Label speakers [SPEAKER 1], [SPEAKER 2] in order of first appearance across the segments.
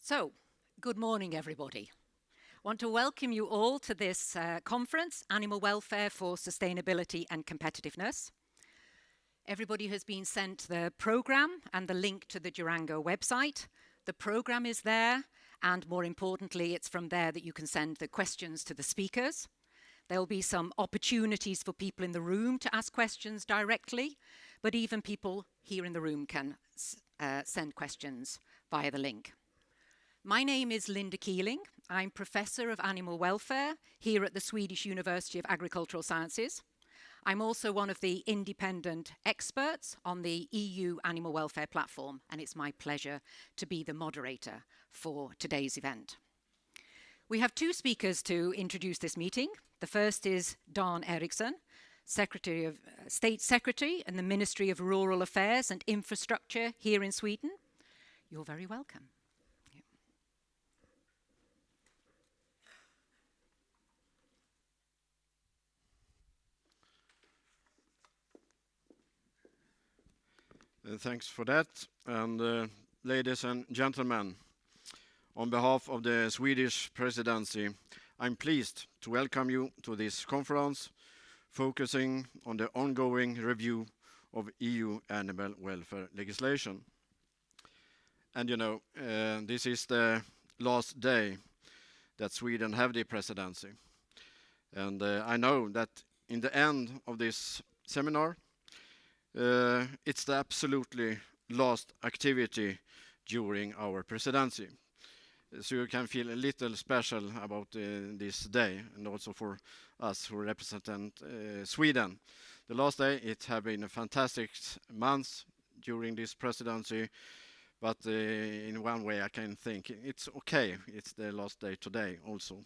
[SPEAKER 1] So, good morning, everybody. I want to welcome you all to this conference, Animal Welfare for Sustainability and Competitiveness. Everybody has been sent the program and the link to the Durango website. The program is there, and more importantly, it's from there that you can send the questions to the speakers. There will be some opportunities for people in the room to ask questions directly, but even people here in the room can send questions via the link. My name is Linda Keeling. I'm Professor of Animal Welfare here at the Swedish University of Agricultural Sciences. I'm also one of the independent experts on the EU Animal Welfare Platform, and it's my pleasure to be the moderator for today's event. We have two speakers to introduce this meeting. The first is Dan Ericsson, State Secretary in the Ministry of Rural Affairs and Infrastructure here in Sweden. You're very welcome.
[SPEAKER 2] Thanks for that. And ladies and gentlemen, on behalf of the Swedish Presidency, I'm pleased to welcome you to this conference focusing on the ongoing review of EU animal welfare legislation. And you know, this is the last day that Sweden have the presidency. And I know that in the end of this seminar, it's the absolutely last activity during our presidency. So you can feel a little special about this day, and also for us who represent Sweden. The last day, it has been a fantastic month during this presidency, but in one way I can think it's okay, it's the last day today also.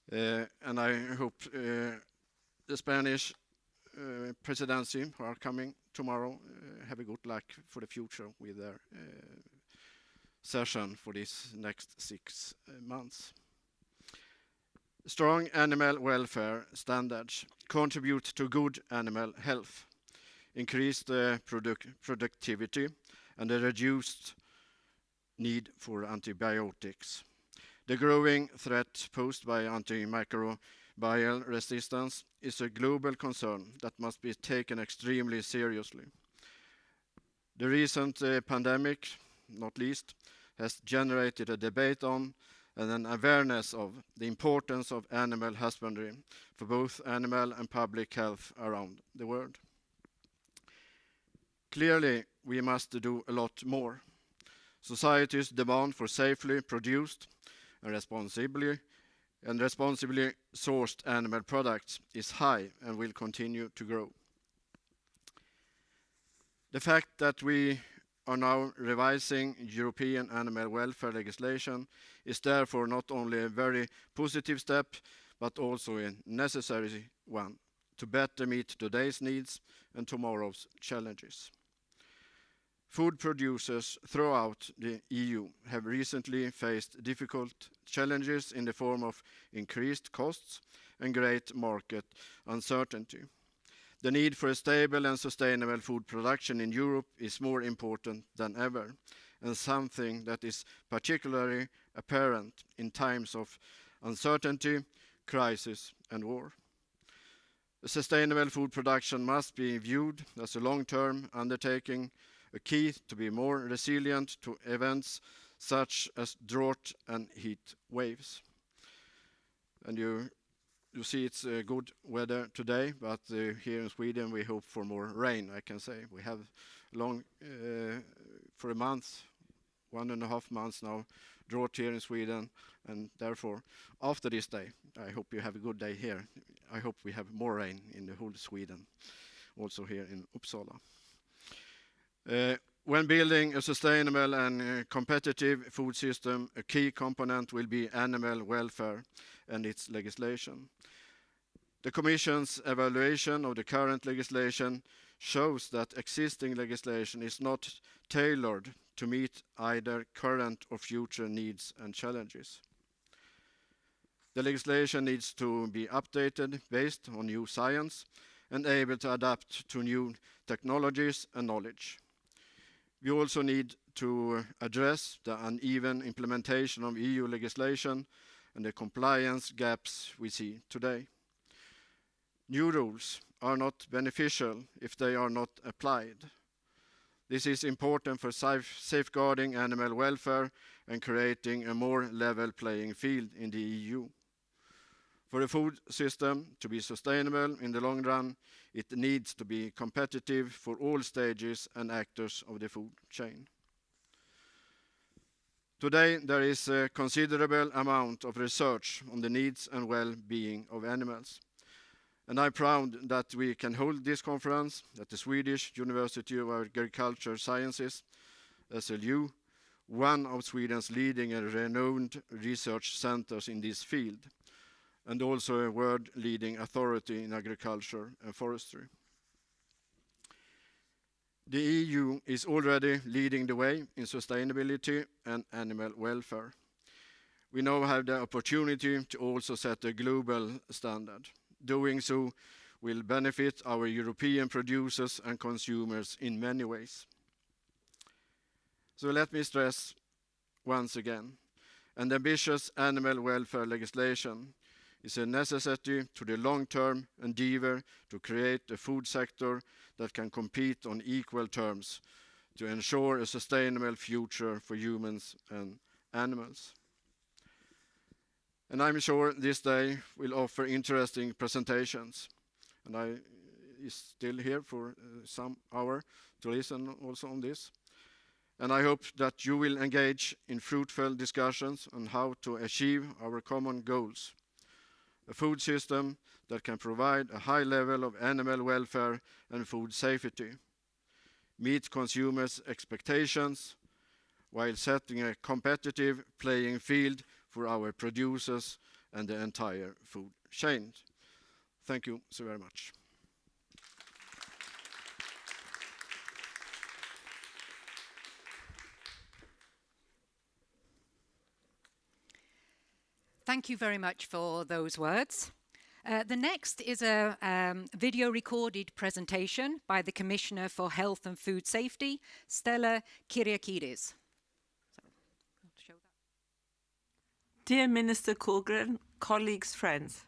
[SPEAKER 2] And I hope the Spanish presidency who are coming tomorrow have a good luck for the future with their session for this next 6 months. Strong animal welfare standards contribute to good animal health, increased productivity, and a reduced need for antibiotics. The growing threat posed by antimicrobial resistance is a global concern that must be taken extremely seriously. The recent pandemic, not least, has generated a debate on and an awareness of the importance of animal husbandry for both animal and public health around the world. Clearly, we must do a lot more. Society's demand for safely produced and responsibly sourced animal products is high and will continue to grow. The fact that we are now revising European animal welfare legislation is therefore not only a very positive step, but also a necessary one to better meet today's needs and tomorrow's challenges. Food producers throughout the EU have recently faced difficult challenges in the form of increased costs and great market uncertainty. The need for a stable and sustainable food production in Europe is more important than ever, and something that is particularly apparent in times of uncertainty, crisis, and war. A sustainable food production must be viewed as a long-term undertaking, a key to be more resilient to events such as drought and heat waves. And you see it's good weather today, but here in Sweden we hope for more rain, I can say. We have for a month, 1.5 months now, drought here in Sweden, and therefore after this day, I hope you have a good day here. I hope we have more rain in the whole Sweden, also here in Uppsala. When building a sustainable and competitive food system, a key component will be animal welfare and its legislation. The Commission's evaluation of the current legislation shows that existing legislation is not tailored to meet either current or future needs and challenges. The legislation needs to be updated based on new science and able to adapt to new technologies and knowledge. We also need to address the uneven implementation of EU legislation and the compliance gaps we see today. New rules are not beneficial if they are not applied. This is important for safeguarding animal welfare and creating a more level playing field in the EU. For the food system to be sustainable in the long run, it needs to be competitive for all stages and actors of the food chain. Today, there is a considerable amount of research on the needs and well-being of animals. And I'm proud that we can hold this conference at the Swedish University of Agricultural Sciences, SLU, one of Sweden's leading and renowned research centers in this field, and also a world-leading authority in agriculture and forestry. The EU is already leading the way in sustainability and animal welfare. We now have the opportunity to also set a global standard. Doing so will benefit our European producers and consumers in many ways. So let me stress once again, an ambitious animal welfare legislation is a necessity to the long-term endeavor to create a food sector that can compete on equal terms to ensure a sustainable future for humans and animals. And I'm sure this day will offer interesting presentations. And I is still here for some hour to listen also on this. And I hope that you will engage in fruitful discussions on how to achieve our common goals. A food system that can provide a high level of animal welfare and food safety, meet consumers' expectations, while setting a competitive playing field for our producers and the entire food chain. Thank you so very much.
[SPEAKER 1] Thank you very much for those words. The next is a video recorded presentation by the Commissioner for Health and Food Safety, Stella Kyriakides.
[SPEAKER 3] Dear Minister Kullgren, colleagues, friends,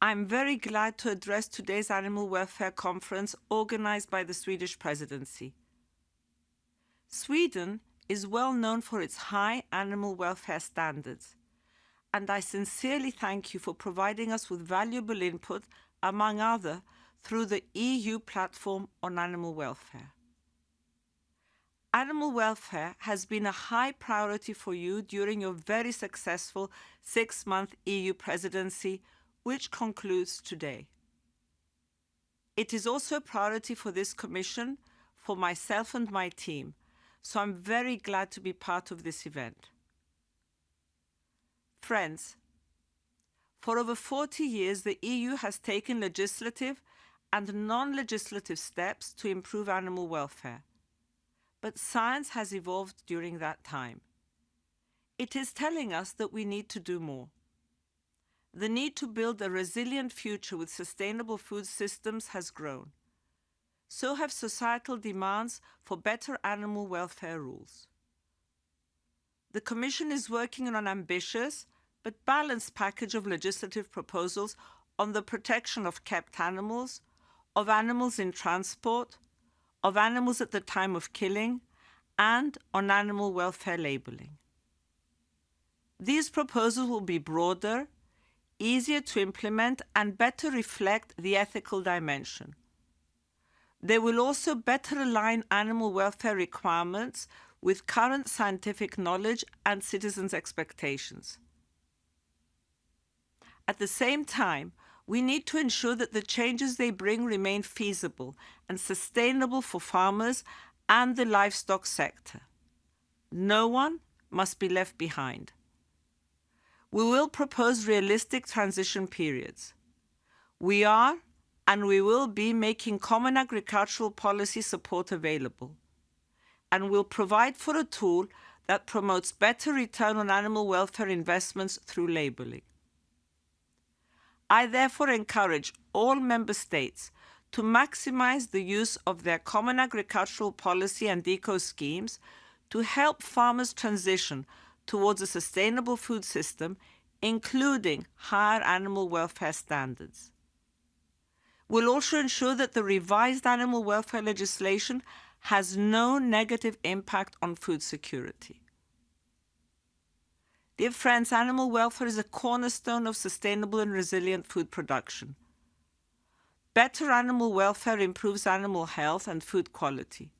[SPEAKER 3] I'm very glad to address today's Animal Welfare Conference organized by the Swedish Presidency. Sweden is well known for its high animal welfare standards, and I sincerely thank you for providing us with valuable input, among other, through the EU platform on animal welfare. Animal welfare has been a high priority for you during your very successful 6-month EU presidency, which concludes today. It is also a priority for this Commission, for myself and my team, so I'm very glad to be part of this event. Friends, for over 40 years, the EU has taken legislative and non-legislative steps to improve animal welfare. But science has evolved during that time. It is telling us that we need to do more. The need to build a resilient future with sustainable food systems has grown. So have societal demands for better animal welfare rules. The Commission is working on an ambitious but balanced package of legislative proposals on the protection of kept animals, of animals in transport, of animals at the time of killing, and on animal welfare labelling. These proposals will be broader, easier to implement, and better reflect the ethical dimension. They will also better align animal welfare requirements with current scientific knowledge and citizens' expectations. At the same time, we need to ensure that the changes they bring remain feasible and sustainable for farmers and the livestock sector. No one must be left behind. We will propose realistic transition periods. We are and we will be making common agricultural policy support available, and will provide for a tool that promotes better return on animal welfare investments through labelling. I therefore encourage all Member States to maximize the use of their common agricultural policy and eco schemes to help farmers transition towards a sustainable food system, including higher animal welfare standards. We'll also ensure that the revised animal welfare legislation has no negative impact on food security. Dear friends, animal welfare is a cornerstone of sustainable and resilient food production. Better animal welfare improves animal health and food quality,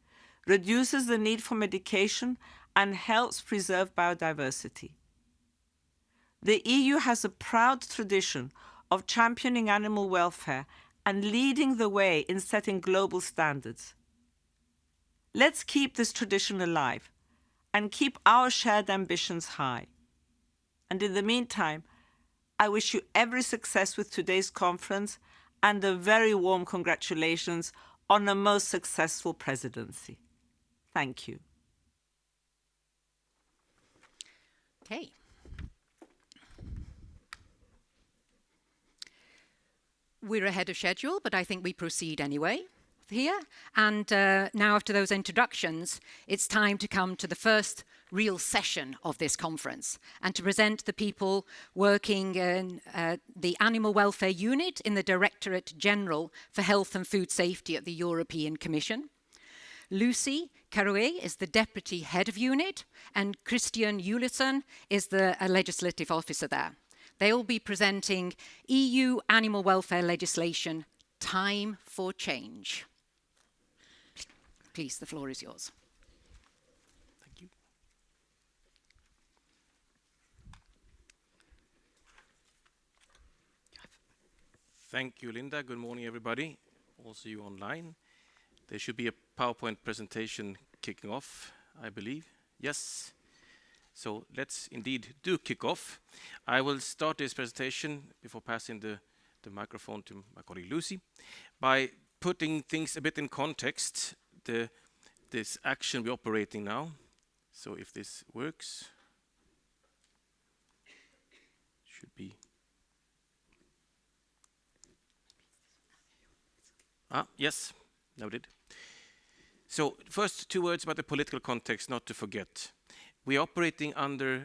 [SPEAKER 3] reduces the need for medication, and helps preserve biodiversity. The EU has a proud tradition of championing animal welfare and leading the way in setting global standards. Let's keep this tradition alive and keep our shared ambitions high. And in the meantime, I wish you every success with today's conference and a very warm congratulations on a most successful presidency. Thank you.
[SPEAKER 1] Okay. We're ahead of schedule, but I think we proceed anyway here. And now after those introductions, it's time to come to the first real session of this conference and to present the people working in the Animal Welfare Unit in the Directorate-General for Health and Food Safety at the European Commission. Lucie, Carrouee is the Deputy Head of Unit, and Juliusson is the Legislative Officer there. They will be presenting EU animal welfare legislation, Time for Change. Please, the floor is yours.
[SPEAKER 4] Thank you. Thank you, Linda. Good morning, everybody, also you online. There should be a PowerPoint presentation kicking off, I believe. Yes. So let's indeed do kick off. I will start this presentation before passing the microphone to my colleague Lucie by putting things a bit in context, this action we're operating now. So if this works, should be. Yes, now it did. So first, 2 words about the political context, not to forget. We are operating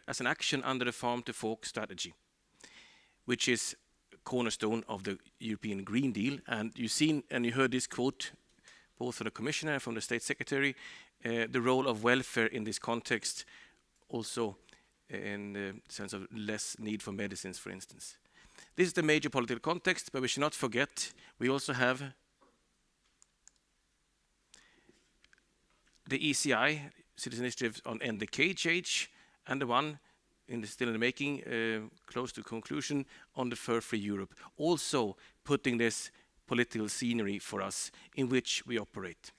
[SPEAKER 4] as an action under the Farm to Fork strategy, which is a cornerstone of the European Green Deal. And you've seen and you heard this quote, both from the Commissioner and from the State Secretary, the role of welfare in this context, also in the sense of less need for medicines, for instance. This is the major political context, but we should not forget we also have the ECI, Citizen Initiative on End the Cage Age, and the one still in the making, close to conclusion, on the Fur-Free Europe. Also putting this political scenery for us in which we operate.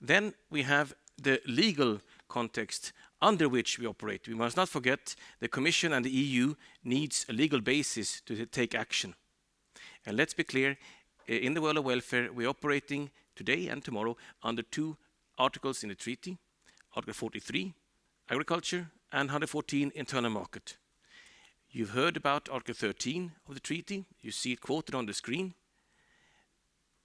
[SPEAKER 4] Then we have the legal context under which we operate. We must not forget the Commission and the EU needs a legal basis to take action. And let's be clear, in the world of welfare, we're operating today and tomorrow under 2 articles in the treaty. Article 43, agriculture, and 114, internal market. You've heard about Article 13 of the treaty. You see it quoted on the screen.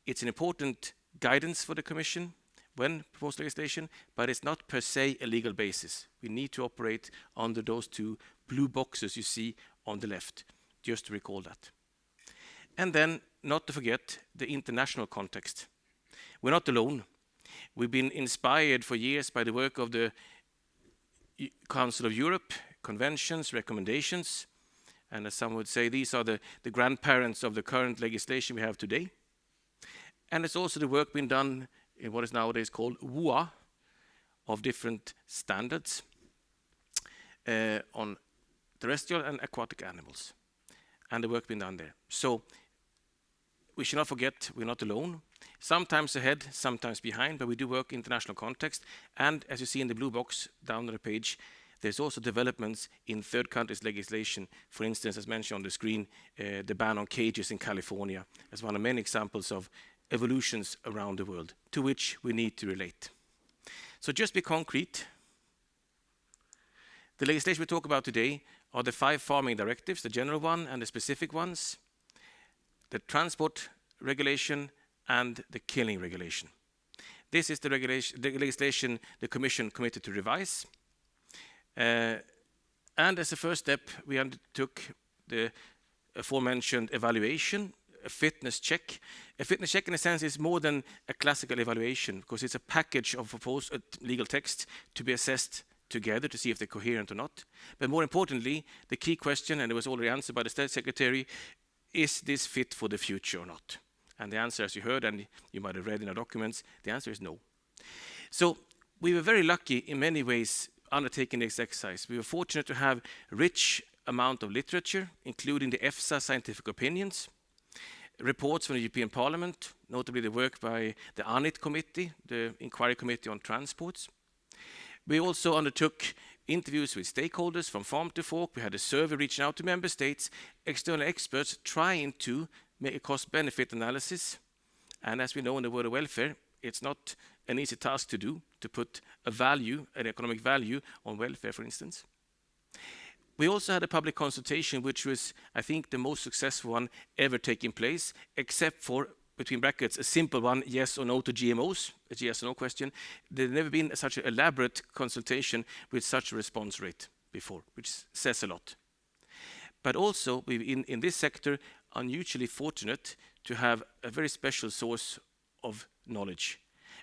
[SPEAKER 4] It's an important guidance for the Commission when proposed legislation, but it's not per se a legal basis. We need to operate under those 2 blue boxes you see on the left, just to recall that. And then, not to forget, the international context. We're not alone. We've been inspired for years by the work of the Council of Europe, conventions, recommendations, and as some would say, these are the grandparents of the current legislation we have today. And it's also the work being done in what is nowadays called WUA, of different standards on terrestrial and aquatic animals, and the work being done there. So we should not forget we're not alone. Sometimes ahead, sometimes behind, but we do work in international context. And as you see in the blue box down on the page, there's also developments in third countries' legislation. For instance, as mentioned on the screen, the ban on cages in California as one of many examples of evolutions around the world to which we need to relate. So just be concrete. The legislation we talk about today are the 5 farming directives, the general one and the specific ones, the transport regulation, and the Keeling regulation. This is the legislation the Commission committed to revise. And as a first step, we undertook the aforementioned evaluation, a fitness check. A fitness check, in a sense, is more than a classical evaluation, because it's a package of proposed legal texts to be assessed together to see if they're coherent or not. But more importantly, the key question, and it was already answered by the State Secretary, is this fit for the future or not? And the answer, as you heard, and you might have read in our documents, the answer is no. So we were very lucky in many ways undertaking this exercise. We were fortunate to have a rich amount of literature, including the EFSA scientific opinions, reports from the European Parliament, notably the work by the ANIT committee, the Inquiry Committee on Transports. We also undertook interviews with stakeholders from farm to fork. We had a survey reaching out to member states, external experts trying to make a cost-benefit analysis. And as we know in the world of welfare, it's not an easy task to do, to put a value, an economic value on welfare, for instance. We also had a public consultation, which was, I think, the most successful one ever taking place, except for, between brackets, a simple one, yes or no to GMOs, a yes or no question. There's never been such an elaborate consultation with such a response rate before, which says a lot. But also, we in this sector, unusually fortunate to have a very special source of knowledge.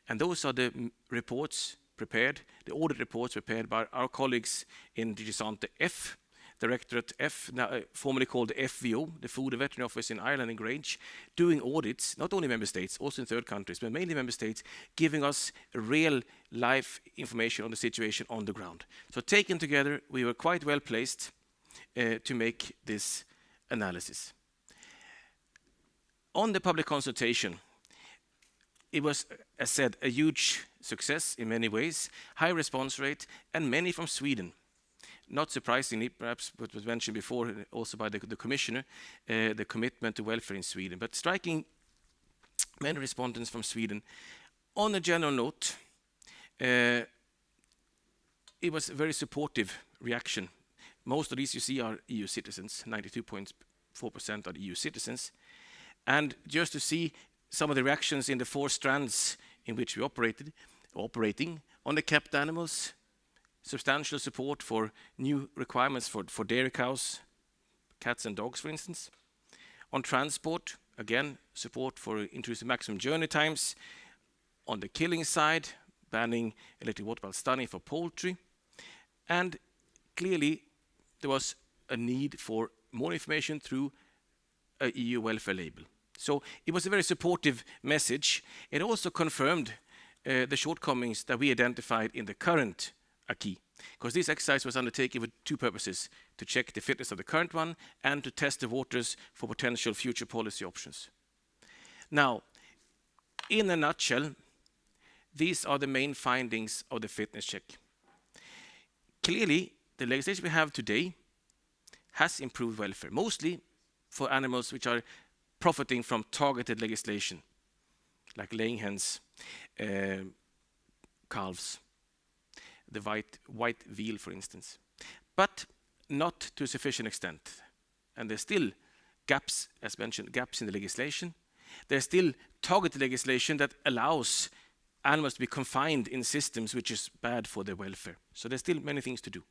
[SPEAKER 4] And those are the reports prepared, the audit reports prepared by our colleagues in SANTE F, Directorate F, now formerly called the FVO, the Food and Veterinary Office in Ireland and Grange, doing audits, not only member states, also in third countries, but mainly member states, giving us real life information on the situation on the ground. So taken together, we were quite well placed to make this analysis. On the public consultation, it was, as said, a huge success in many ways, high response rate, and many from Sweden. Not surprisingly, perhaps what was mentioned before, also by the Commissioner, the commitment to welfare in Sweden. But striking many respondents from Sweden. On a general note, it was a very supportive reaction. Most of these you see are EU citizens, 92.4% are EU citizens. And just to see some of the reactions in the 4 strands in which we operating on the kept animals, substantial support for new requirements for dairy cows, cats and dogs, for instance. On transport, again, support for introducing maximum journey times. On the killing side, banning electric water while stunning for poultry. And clearly, there was a need for more information through a EU welfare label. So it was a very supportive message. It also confirmed the shortcomings that we identified in the current acquis, because this exercise was undertaken with 2 purposes: to check the fitness of the current one and to test the waters for potential future policy options. Now, in a nutshell, these are the main findings of the fitness check. Clearly, the legislation we have today has improved welfare, mostly for animals which are profiting from targeted legislation, like laying hens, calves, the white veal, for instance, but not to a sufficient extent. And there's still gaps, as mentioned, gaps in the legislation. There's still targeted legislation that allows animals to be confined in systems which is bad for their welfare. So there's still many things to do.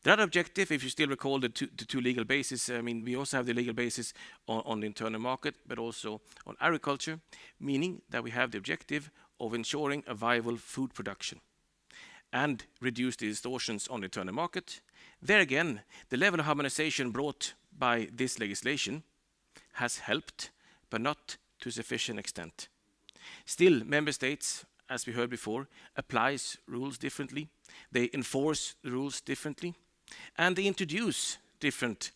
[SPEAKER 4] The other objective, if you still recall the two legal bases, I mean, we also have the legal basis on the internal market, but also on agriculture, meaning that we have the objective of ensuring a viable food production and reduce the distortions on the internal market. There again, the level of harmonization brought by this legislation has helped, but not to a sufficient extent. Still, member states, as we heard before, applies rules differently. They enforce the rules differently. And they introduce different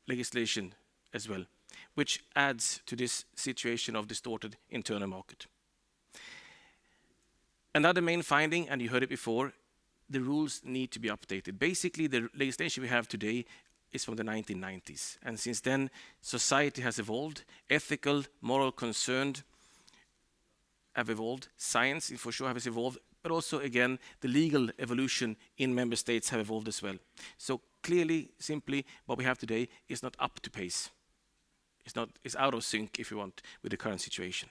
[SPEAKER 4] legislation as well, which adds to this situation of distorted internal market. Another main finding, and you heard it before, the rules need to be updated. Basically, the legislation we have today is from the 1990s. And since then, society has evolved. Ethical, moral concern have evolved. Science, for sure, has evolved. But also, again, the legal evolution in member states have evolved as well. So clearly, simply, what we have today is not up to pace. It's out of sync, if you want, with the current situation.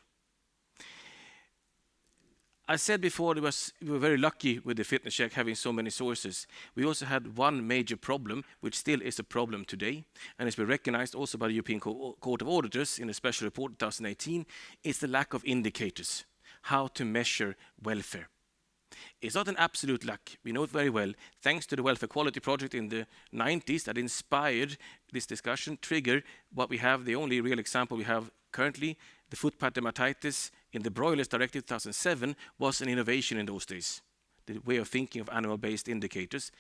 [SPEAKER 4] I said before we were very lucky with the fitness check having so many sources. We also had one major problem, which still is a problem today, and it's been recognized also by the European Court of Auditors in a special report 2018, is the lack of indicators, how to measure welfare. It's not an absolute lack. We know it very well. Thanks to the Welfare Quality Project in the 90s that inspired this discussion, triggered what we have, the only real example we have currently, the foot pad dermatitis in the Broilers Directive 2007 was an innovation in those days, the way of thinking of animal-based indicators,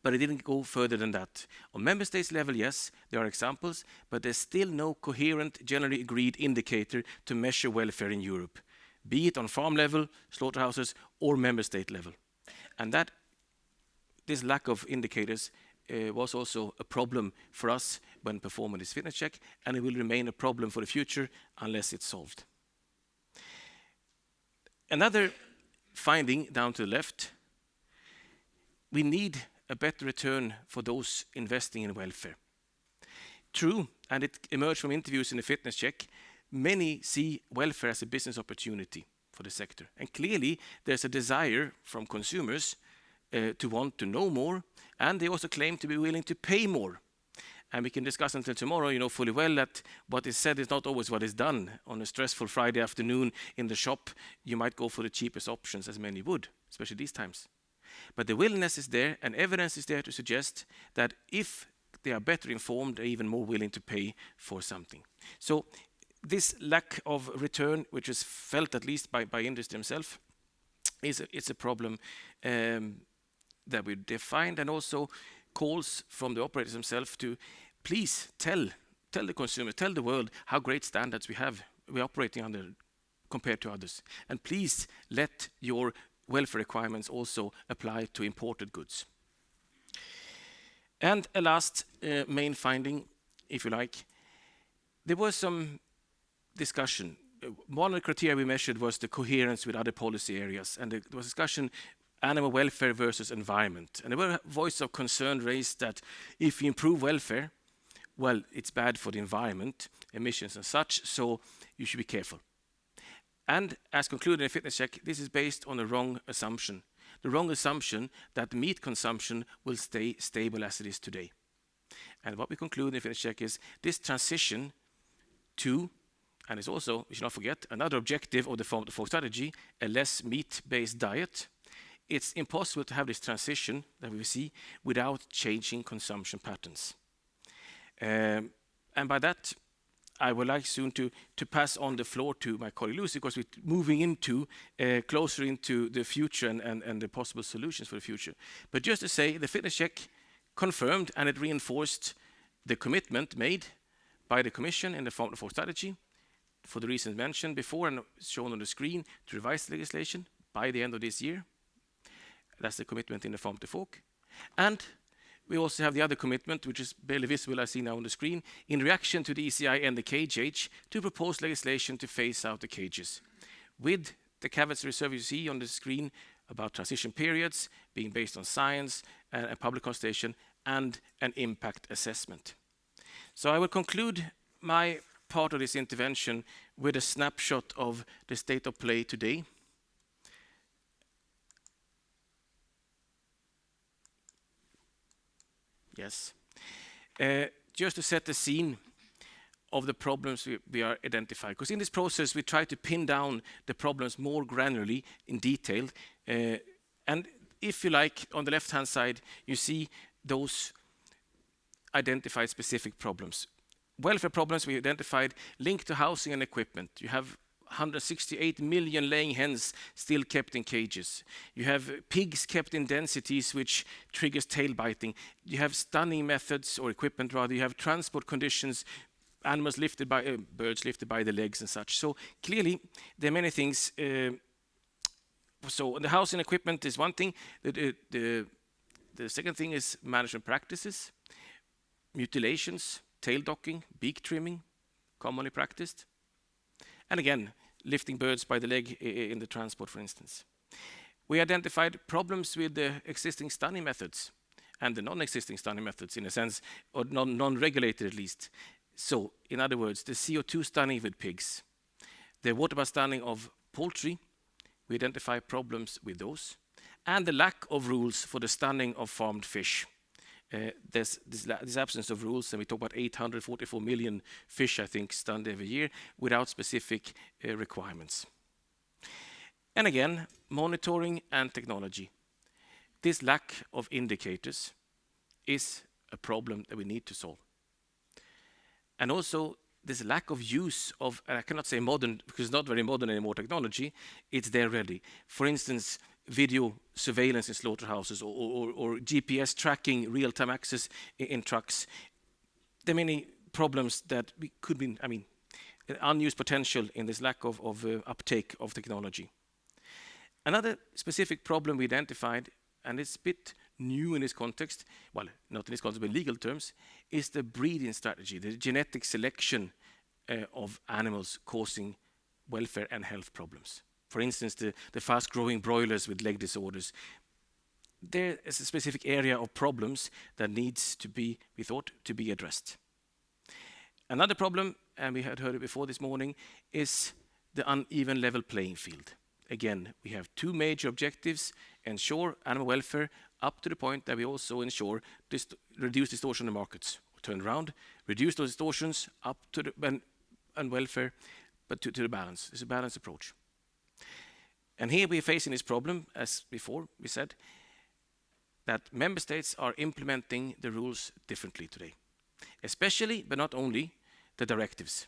[SPEAKER 4] but it didn't go further than that. On member states level, yes, there are examples, but there's still no coherent, generally agreed indicator to measure welfare in Europe, be it on farm level, slaughterhouses, or member state level. And this lack of indicators was also a problem for us when performing this fitness check, and it will remain a problem for the future unless it's solved. Another finding down to the left, we need a better return for those investing in welfare. True, and it emerged from interviews in the fitness check, many see welfare as a business opportunity for the sector. And clearly, there's a desire from consumers to want to know more, and they also claim to be willing to pay more. And we can discuss until tomorrow, you know fully well that what is said is not always what is done. On a stressful Friday afternoon in the shop, you might go for the cheapest options, as many would, especially these times. But the willingness is there, and evidence is there to suggest that if they are better informed, they're even more willing to pay for something. So this lack of return, which is felt at least by industry himself, it's a problem that we defined, and also calls from the operators themselves to please tell the consumer, tell the world how great standards we're operating under compared to others. And please let your welfare requirements also apply to imported goods. And a last main finding, if you like, there was some discussion. One of the criteria we measured was the coherence with other policy areas, and there was discussion animal welfare versus environment. And there were voices of concern raised that if you improve welfare, well, it's bad for the environment, emissions and such, so you should be careful. And as concluded in a fitness check, this is based on a wrong assumption. The wrong assumption that meat consumption will stay stable as it is today. And what we conclude in a fitness check is this transition to, and it's also, we should not forget, another objective of the Farm to Fork strategy, a less meat-based diet. It's impossible to have this transition that we see without changing consumption patterns. And by that, I would like soon to pass on the floor to my colleague Lucie, because we're moving into closer into the future and the possible solutions for the future. But just to say, the fitness check confirmed and it reinforced the commitment made by the Commission in the Farm to Fork strategy, for the reasons mentioned before and shown on the screen, to revise the legislation by the end of this year. That's the commitment in the Farm to Fork. And we also have the other commitment, which is barely visible, I see now on the screen, in reaction to the ECI and the cage age, to propose legislation to phase out the cages, with the caveats reserved you see on the screen about transition periods being based on science and a public consultation and an impact assessment. So I will conclude my part of this intervention with a snapshot of the state of play today. Yes. Just to set the scene of the problems we are identifying. Because in this process, we try to pin down the problems more granularly in detail. And if you like, on the left-hand side, you see those identified specific problems. Welfare problems we identified linked to housing and equipment. You have 168 million laying hens still kept in cages. You have pigs kept in densities which triggers tail biting. You have stunning methods, or equipment rather. You have transport conditions, animals lifted by, birds lifted by the legs and such. So clearly there are many things. So the housing equipment is one thing. The second thing is management practices, mutilations, tail docking, beak trimming, commonly practiced. And again, lifting birds by the leg in the transport, for instance. We identified problems with the existing stunning methods and the non-existing stunning methods, in a sense, or non-regulated at least. So, in other words, the CO2 stunning with pigs, the water bath stunning of poultry we identify problems with those, and the lack of rules for the stunning of farmed fish. There's this absence of rules, and we talk about 844 million fish, I think, stunned every year without specific requirements. And again, monitoring and technology. This lack of indicators is a problem that we need to solve. And also, this lack of use of, I cannot say modern, because it's not very modern anymore, technology, it's there ready. For instance, video surveillance in slaughterhouses or GPS tracking, real-time access in trucks. There are many problems that we could be, unused potential in this lack of uptake of technology. Another specific problem we identified, and it's a bit new in this context, well, not in this context, but legal terms, is the breeding strategy, the genetic selection of animals causing welfare and health problems. For instance, the fast-growing broilers with leg disorders. There is a specific area of problems that needs to be, we thought, to be addressed. Another problem, and we had heard it before this morning, is the uneven level playing field. Again, we have two major objectives: ensure animal welfare up to the point that we also ensure reduce distortion in the markets. Turn around, reduce those distortions up to the and welfare, but to the balance. It's a balanced approach. And here we are facing this problem, as before we said, that member states are implementing the rules differently today, especially, but not only, the directives.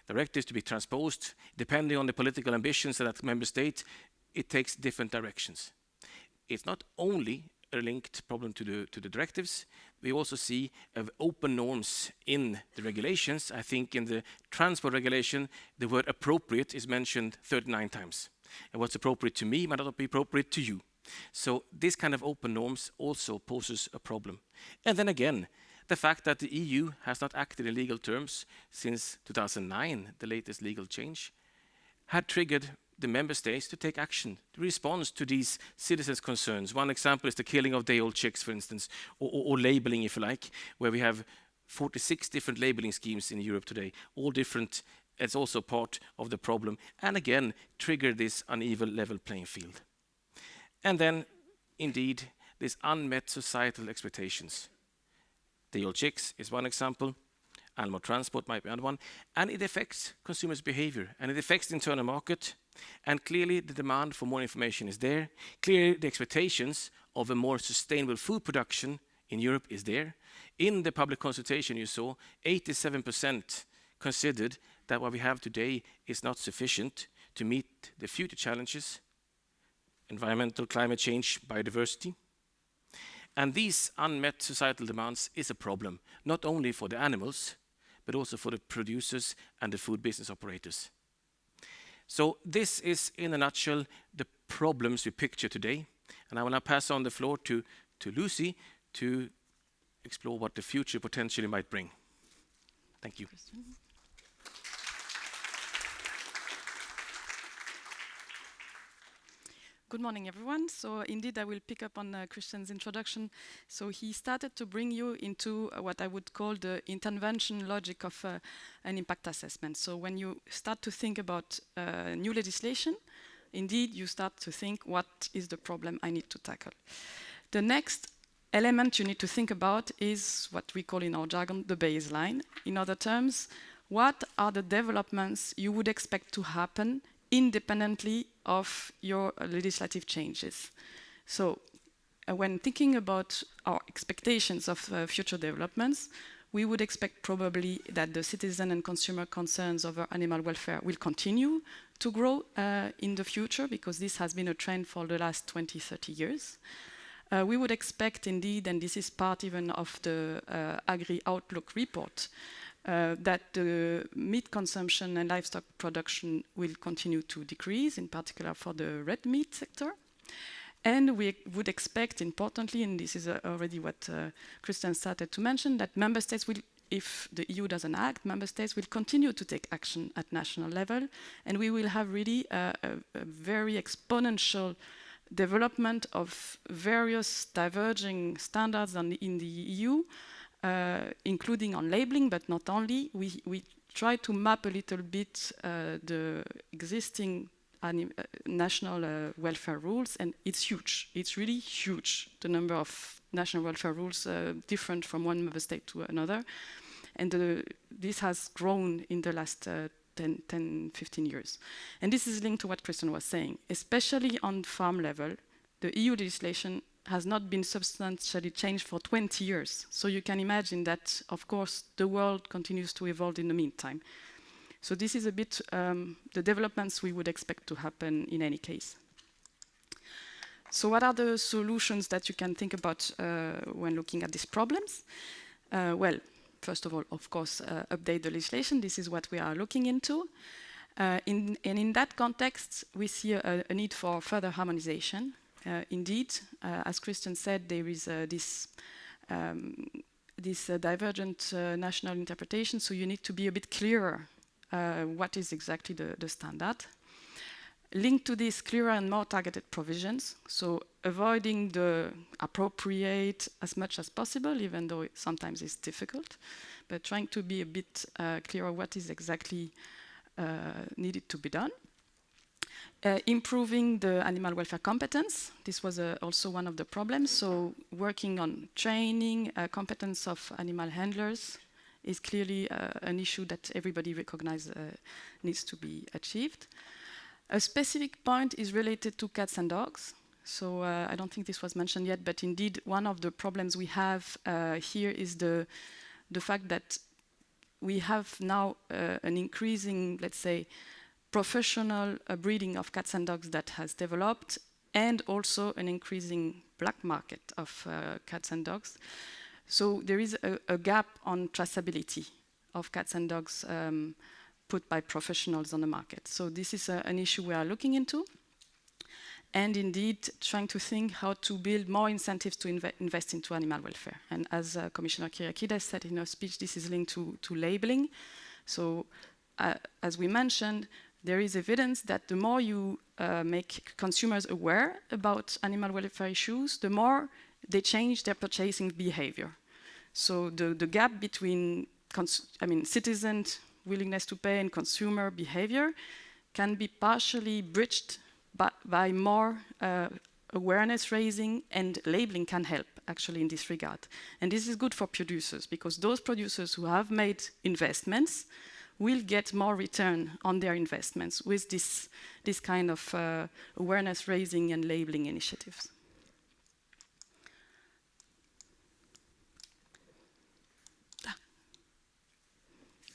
[SPEAKER 4] Directives to be transposed, depending on the political ambitions of that member state, it takes different directions. It's not only a linked problem to the directives, we also see open norms in the regulations. I think in the transport regulation, the word appropriate is mentioned 39 times. And what's appropriate to me might not be appropriate to you. So this kind of open norms also poses a problem. And then again, the fact that the EU has not acted in legal terms since 2009, the latest legal change, had triggered the member states to take action, to respond to these citizens' concerns. One example is the killing of day-old chicks, for instance, or labeling, if you like, where we have 46 different labeling schemes in Europe today, all different. It's also part of the problem, and again, trigger this uneven level playing field. And then, indeed, these unmet societal expectations. Day-old chicks is one example. Animal transport might be another one. And it affects consumers' behavior, and it affects the internal market. And clearly, the demand for more information is there. Clearly, the expectations of a more sustainable food production in Europe is there. In the public consultation you saw, 87% considered that what we have today is not sufficient to meet the future challenges: environmental, climate change, biodiversity. And these unmet societal demands is a problem, not only for the animals, but also for the producers and the food business operators. So this is, in a nutshell, the problems we picture today. And I will now pass on the floor to Lucie to explore what the future potentially might bring. Thank you.
[SPEAKER 5] Good morning, everyone. So indeed, I will pick up on Christian's introduction. So he started to bring you into what I would call the intervention logic of an impact assessment. So when you start to think about new legislation, indeed, you start to think, what is the problem I need to tackle? The next element you need to think about is what we call in our jargon the baseline. In other terms, what are the developments you would expect to happen independently of your legislative changes? So when thinking about our expectations of future developments, we would expect probably that the citizen and consumer concerns over animal welfare will continue to grow in the future, because this has been a trend for the last 20, 30 years. We would expect indeed, and this is part even of the Agri Outlook report, that the meat consumption and livestock production will continue to decrease, in particular for the red meat sector. And we would expect, importantly, and this is already what Christian started to mention, that member states will, if the EU doesn't act, member states will continue to take action at national level, and we will have really a very exponential development of various diverging standards in the EU, including on labeling, but not only. We try to map a little bit the existing national welfare rules, and it's huge. It's really huge, the number of national welfare rules different from one member state to another. And this has grown in the last 10, 15 years. And this is linked to what Christian was saying. Especially on farm level, the EU legislation has not been substantially changed for 20 years. So you can imagine that, of course, the world continues to evolve in the meantime. So this is a bit the developments we would expect to happen in any case. So what are the solutions that you can think about when looking at these problems? Well, first of all, of course, update the legislation. This is what we are looking into. And in that context, we see a need for further harmonization. Indeed, as Christian said, there is this divergent national interpretation, so you need to be a bit clearer what is exactly the standard. Linked to this, clearer and more targeted provisions, so avoiding the appropriate as much as possible, even though sometimes it's difficult, but trying to be a bit clearer what is exactly needed to be done. Improving the animal welfare competence. This was also one of the problems, so working on training, competence of animal handlers is clearly an issue that everybody recognizes needs to be achieved. A specific point is related to cats and dogs. So I don't think this was mentioned yet, but indeed one of the problems we have here is the fact that we have now an increasing, let's say, professional breeding of cats and dogs that has developed, and also an increasing black market of cats and dogs. So there is a gap on traceability of cats and dogs put by professionals on the market. So this is an issue we are looking into. And indeed, trying to think how to build more incentives to invest into animal welfare. And as Commissioner Kyriakides said in her speech, this is linked to labeling. So as we mentioned, there is evidence that the more you make consumers aware about animal welfare issues, the more they change their purchasing behavior. So the gap between citizens' willingness to pay and consumer behavior can be partially bridged by more awareness raising, and labeling can help actually in this regard. And this is good for producers, because those producers who have made investments will get more return on their investments with this kind of awareness raising and labeling initiatives.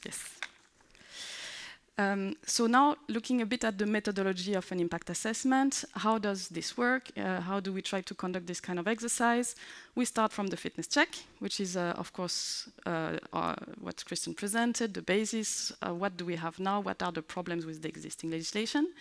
[SPEAKER 5] Yes. So now looking a bit at the methodology of an impact assessment, how does this work? How do we try to conduct this kind of exercise? We start from the fitness check, which is of course what Christian presented, the basis, what do we have now, what are the problems with the existing legislation.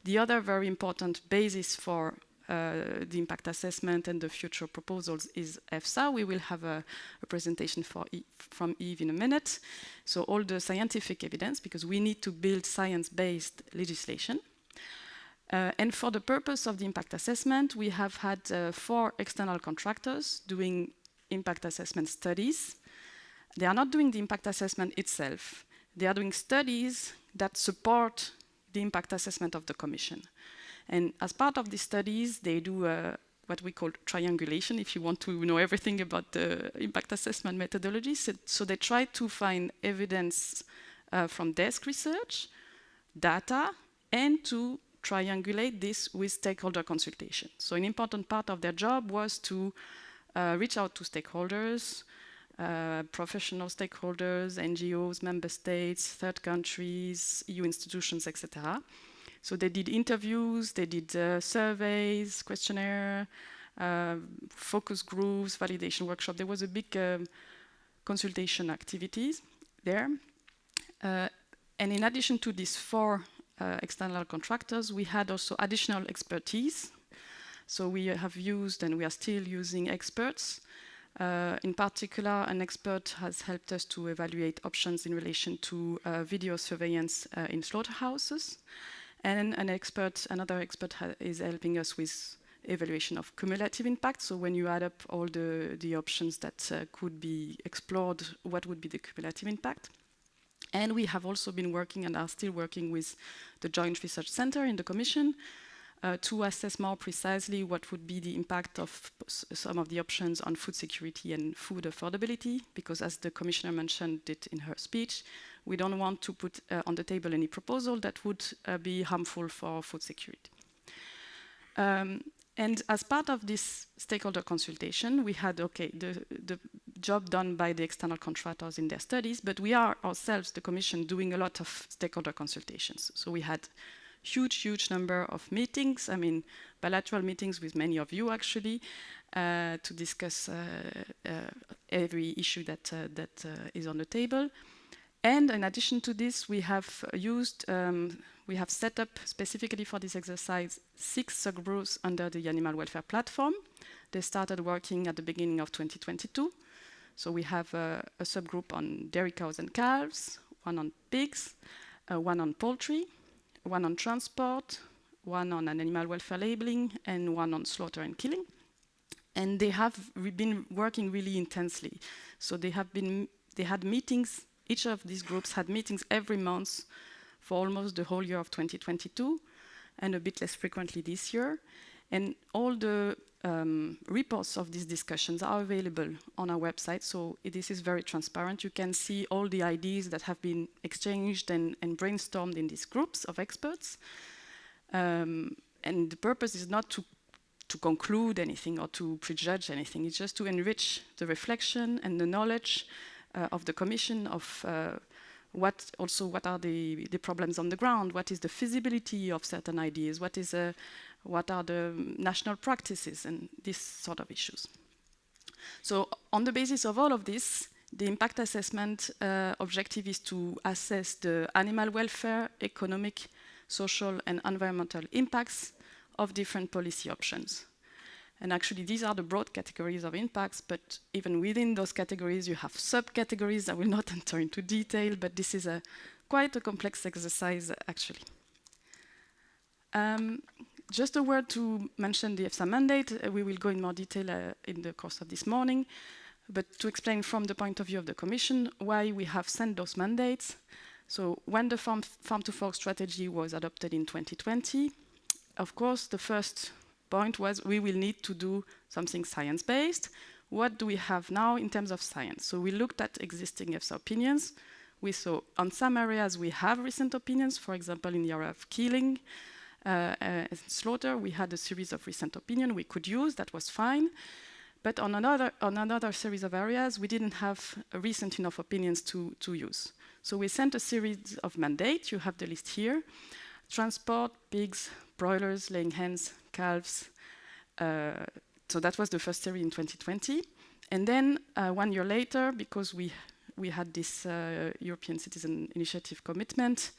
[SPEAKER 5] The other very important basis for the impact assessment and the future proposals is EFSA. We will have a presentation from Yves in a minute. So all the scientific evidence, because we need to build science-based legislation. And for the purpose of the impact assessment, we have had 4 external contractors doing impact assessment studies. They are not doing the impact assessment itself. They are doing studies that support the impact assessment of the Commission. And as part of these studies, they do what we call triangulation, if you want to know everything about the impact assessment methodology. So they try to find evidence from desk research, data, and to triangulate this with stakeholder consultation. So an important part of their job was to reach out to stakeholders, professional stakeholders, NGOs, member states, third countries, EU institutions, etc. So they did interviews, they did surveys, questionnaire, focus groups, validation workshop. There was a big consultation activities there. And in addition to these 4 external contractors, we had also additional expertise. So we have used, and we are still using, experts. In particular, an expert has helped us to evaluate options in relation to video surveillance in slaughterhouses. And another expert is helping us with evaluation of cumulative impact. So when you add up all the options that could be explored, what would be the cumulative impact? And we have also been working and are still working with the Joint Research Center in the Commission to assess more precisely what would be the impact of some of the options on food security and food affordability, because as the Commissioner mentioned it in her speech, we don't want to put on the table any proposal that would be harmful for food security. And as part of this stakeholder consultation, we had, the job done by the external contractors in their studies, but we are ourselves, the Commission, doing a lot of stakeholder consultations. So we had huge number of meetings, I mean, bilateral meetings with many of you, actually, to discuss every issue that is on the table. And in addition to this, we have we have set up specifically for this exercise 6 subgroups under the Animal Welfare Platform. They started working at the beginning of 2022. So we have a subgroup on dairy cows and calves, one on pigs, one on poultry, one on transport, one on animal welfare labeling, and one on slaughter and killing. And they have been working really intensely. So they had meetings. Each of these groups had meetings every month for almost the whole year of 2022, and a bit less frequently this year. And all the reports of these discussions are available on our website, so this is very transparent. You can see all the ideas that have been exchanged and brainstormed in these groups of experts. And the purpose is not to conclude anything or to prejudge anything, it's just to enrich the reflection and the knowledge of the Commission of what are the problems on the ground, what is the feasibility of certain ideas, what are the national practices, and these sort of issues. So on the basis of all of this, the impact assessment objective is to assess the animal welfare, economic, social, and environmental impacts of different policy options. And actually, these are the broad categories of impacts, but even within those categories, you have subcategories. I will not enter into detail, but this is quite a complex exercise, actually. Just a word to mention the EFSA mandate. We will go in more detail in the course of this morning, but to explain from the point of view of the Commission why we have sent those mandates. So when the Farm to Fork strategy was adopted in 2020, of course, the first point was we will need to do something science-based. What do we have now in terms of science? So we looked at existing EFSA opinions. We saw on some areas we have recent opinions, for example, in the area of Keeling and slaughter, we had a series of recent opinions we could use, that was fine. But on another series of areas, we didn't have recent enough opinions to use. So we sent a series of mandates, you have the list here. Transport, pigs, broilers, laying hens, calves. So that was the first series in 2020. And then 1 year later, because we had this European Citizen Initiative commitment,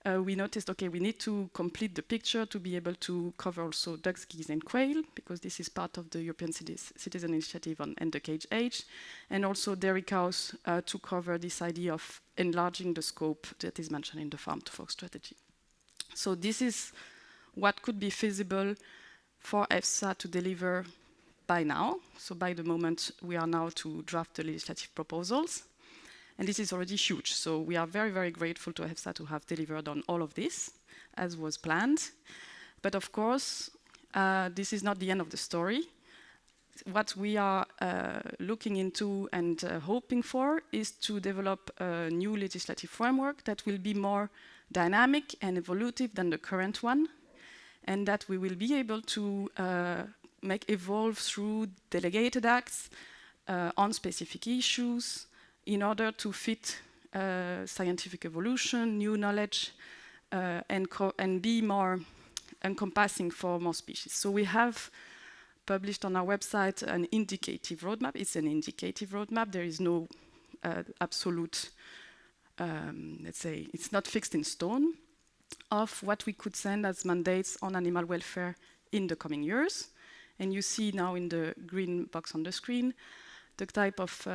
[SPEAKER 5] we noticed, okay, we need to complete the picture to be able to cover also ducks, geese, and quail, because this is part of the European Citizen Initiative on end the cage age, and also dairy cows to cover this idea of enlarging the scope that is mentioned in the Farm to Fork strategy. So this is what could be feasible for EFSA to deliver by now, so by the moment we are now to draft the legislative proposals. And this is already huge, so we are very, very grateful to EFSA to have delivered on all of this, as was planned. But of course, this is not the end of the story. What we are looking into and hoping for is to develop a new legislative framework that will be more dynamic and evolutive than the current one, and that we will be able to make evolve through delegated acts on specific issues in order to fit scientific evolution, new knowledge, and be more encompassing for more species. So we have published on our website an indicative roadmap. It's an indicative roadmap. There is no absolute, let's say, it's not fixed in stone, of what we could send as mandates on animal welfare in the coming years. And you see now in the green box on the screen the type of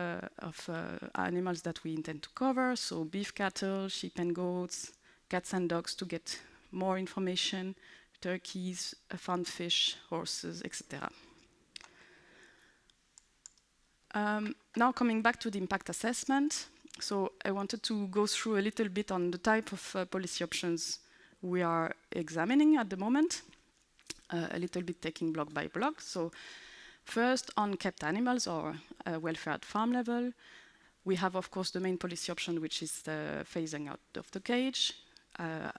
[SPEAKER 5] animals that we intend to cover. So beef cattle, sheep and goats, cats and dogs to get more information, turkeys, farmed fish, horses, etc. Now coming back to the impact assessment, So I wanted to go through a little bit on the type of policy options we are examining at the moment, a little bit taking block by block. So first, on kept animals or welfare at farm level, we have, of course, the main policy option, which is the phasing out of the cage,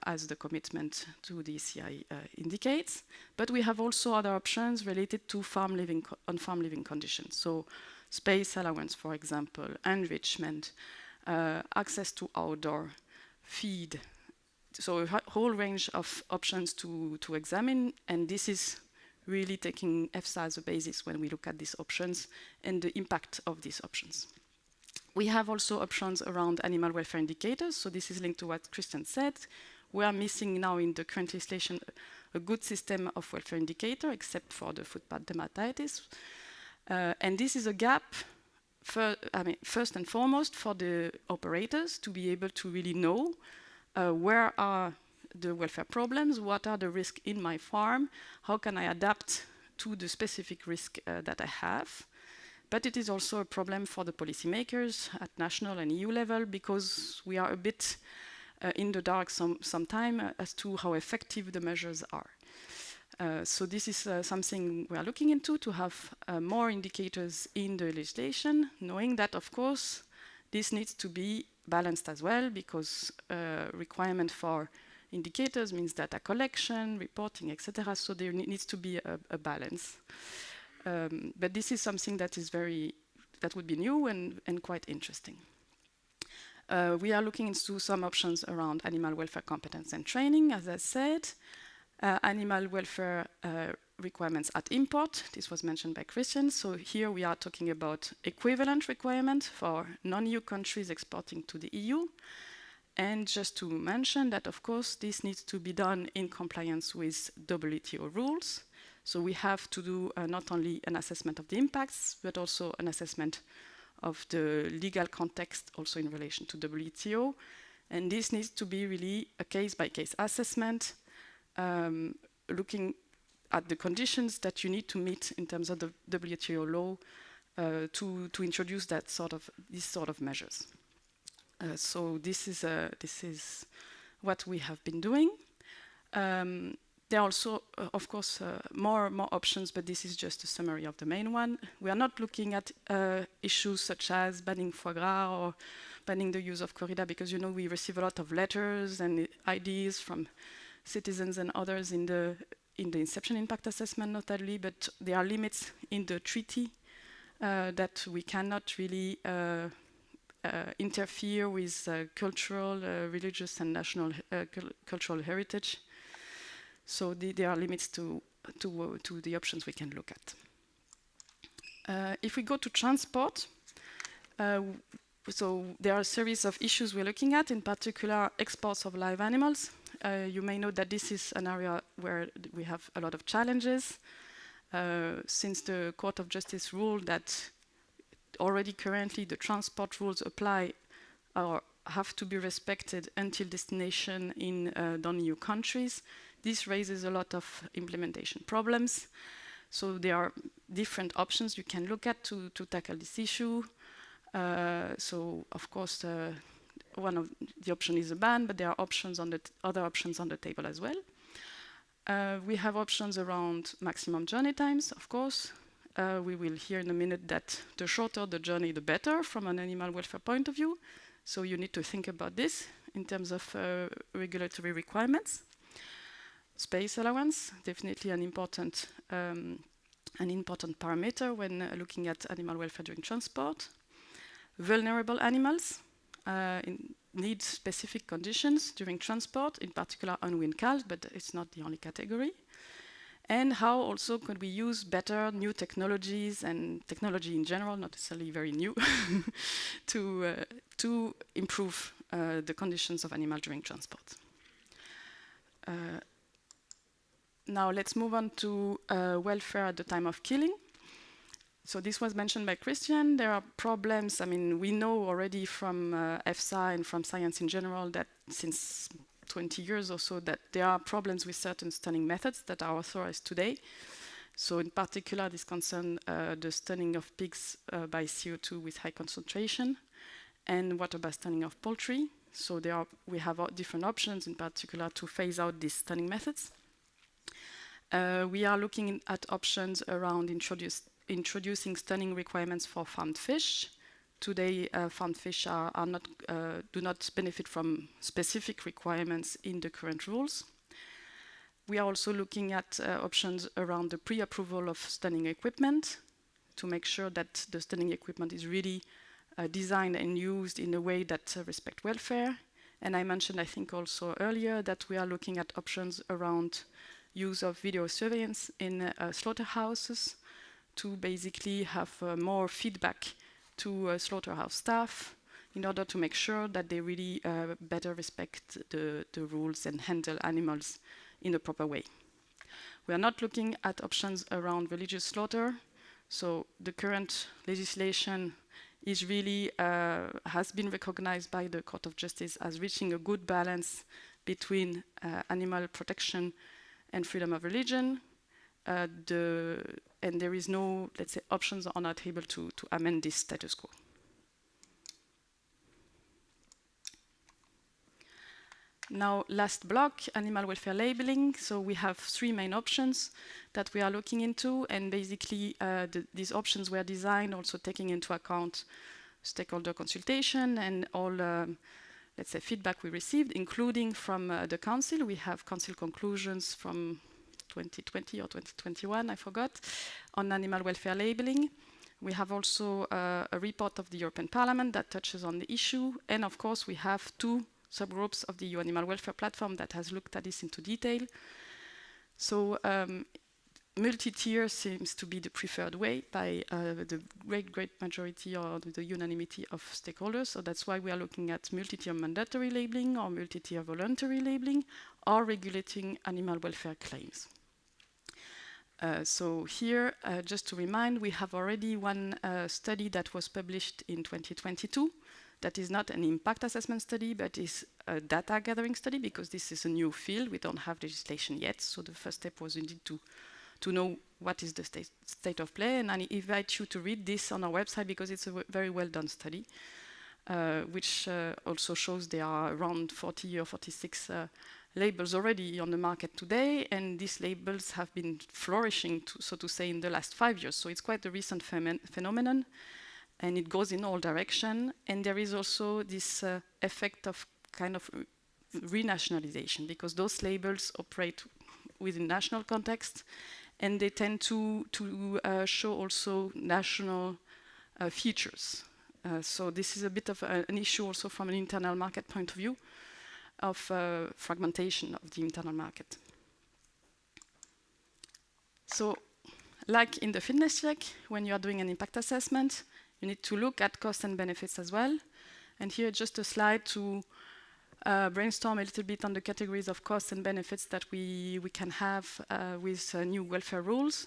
[SPEAKER 5] as the commitment to the ECI indicates. But we have also other options related to farm living on-farm living conditions. So space allowance, for example, enrichment, access to outdoor, feed. So a whole range of options to examine, and this is really taking EFSA as a basis when we look at these options and the impact of these options. We have also options around animal welfare indicators, so this is linked to what Christian said. We are missing now in the current legislation a good system of welfare indicator, except for the footpad dermatitis. And this is a gap, first and foremost, for the operators to be able to really know where are the welfare problems, what are the risks in my farm, how can I adapt to the specific risk that I have. But it is also a problem for the policymakers at national and EU level, because we are a bit in the dark sometime as to how effective the measures are. So this is something we are looking into, to have more indicators in the legislation, knowing that, of course, this needs to be balanced as well, because requirement for indicators means data collection, reporting, etc. So there needs to be a balance. But this is something that is that would be new and quite interesting. We are looking into some options around animal welfare competence and training, as I said. Animal welfare requirements at import. This was mentioned by Christian. So here we are talking about equivalent requirement for non-EU countries exporting to the EU. And just to mention that, of course, this needs to be done in compliance with WTO rules. So we have to do not only an assessment of the impacts, but also an assessment of the legal context, also in relation to WTO. And this needs to be really a case-by-case assessment, looking at the conditions that you need to meet in terms of the WTO law to introduce this sort of measures. So this is what we have been doing. There are also, of course, more options, but this is just a summary of the main one. We are not looking at issues such as banning foie gras or banning the use of corrida, because, you know, we receive a lot of letters and ideas from citizens and others in the inception impact assessment, notably, but there are limits in the treaty that we cannot really interfere with cultural, religious, and national cultural heritage. So there are limits to the options we can look at. If we go to transport, so there are a series of issues we're looking at, in particular exports of live animals. You may know that this is an area where we have a lot of challenges. Since the Court of Justice ruled that already currently the transport rules apply or have to be respected until destination in non-EU countries, this raises a lot of implementation problems. So there are different options you can look at to tackle this issue. So of course, one of the options is a ban, but there are options other options on the table as well. We have options around maximum journey times, of course. We will hear in a minute that the shorter the journey, the better from an animal welfare point of view. So you need to think about this in terms of regulatory requirements. Space allowance, definitely an important parameter when looking at animal welfare during transport. Vulnerable animals need specific conditions during transport, in particular unweaned calves, but it's not the only category. And how also could we use better new technologies and technology in general, not necessarily very new, to improve the conditions of animals during transport. Now let's move on to welfare at the time of killing. So this was mentioned by Christian. There are problems. I mean, we know already from EFSA and from science in general that since 20 years or so that there are problems with certain stunning methods that are authorized today. So in particular, this concerns the stunning of pigs by CO2 with high concentration. and water-based stunning of poultry. So we have different options, in particular to phase out these stunning methods. We are looking at options around introducing stunning requirements for farmed fish. Today, farmed fish do not benefit from specific requirements in the current rules. We are also looking at options around the pre-approval of stunning equipment to make sure that the stunning equipment is really designed and used in a way that respect welfare. And I mentioned, I think also earlier, that we are looking at options around use of video surveillance in slaughterhouses to basically have more feedback to slaughterhouse staff in order to make sure that they really better respect the rules and handle animals in a proper way. We are not looking at options around religious slaughter. So the current legislation is really has been recognized by the Court of Justice as reaching a good balance between animal protection and freedom of religion. And there is no, let's say, options on our table to amend this status quo. Now, last block, animal welfare labeling. So we have 3 main options that we are looking into, and basically these options were designed also taking into account stakeholder consultation and all, let's say, feedback we received, including from the Council. We have Council conclusions from 2020 or 2021, I forgot, on animal welfare labeling. We have also a report of the European Parliament that touches on the issue, and of course we have 2 subgroups of the EU Animal Welfare Platform that has looked at this into detail. So multi-tier seems to be the preferred way by the great majority or the unanimity of stakeholders. So that's why we are looking at multi-tier mandatory labeling or multi-tier voluntary labeling or regulating animal welfare claims. So here, just to remind, we have already one study that was published in 2022 that is not an impact assessment study, but is a data gathering study, because this is a new field. We don't have legislation yet. So the first step was indeed to know what is the state of play. And I invite you to read this on our website, because it's a very well done study, which also shows there are around 40 or 46 labels already on the market today. And these labels have been flourishing, so to say, in the last 5 years. So it's quite a recent phenomenon. And it goes in all directions. And there is also this effect of kind of renationalization, because those labels operate within national context, and they tend to show also national features. So this is a bit of an issue also from an internal market point of view of fragmentation of the internal market. So like in the fitness check, when you are doing an impact assessment, you need to look at costs and benefits as well. And here just a slide to brainstorm a little bit on the categories of costs and benefits that we can have with new welfare rules.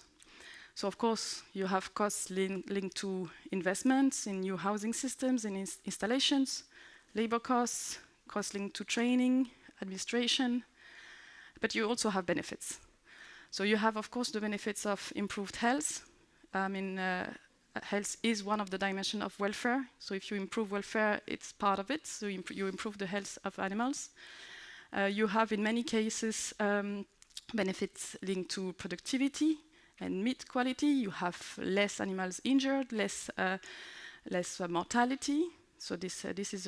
[SPEAKER 5] So of course, you have costs linked to investments in new housing systems and installations, labor costs, costs linked to training, administration, but you also have benefits. So you have, of course, the benefits of improved health. Health is one of the dimensions of welfare. So if you improve welfare, it's part of it. So you improve the health of animals. You have, in many cases, benefits linked to productivity and meat quality. You have less animals injured, less mortality. So this is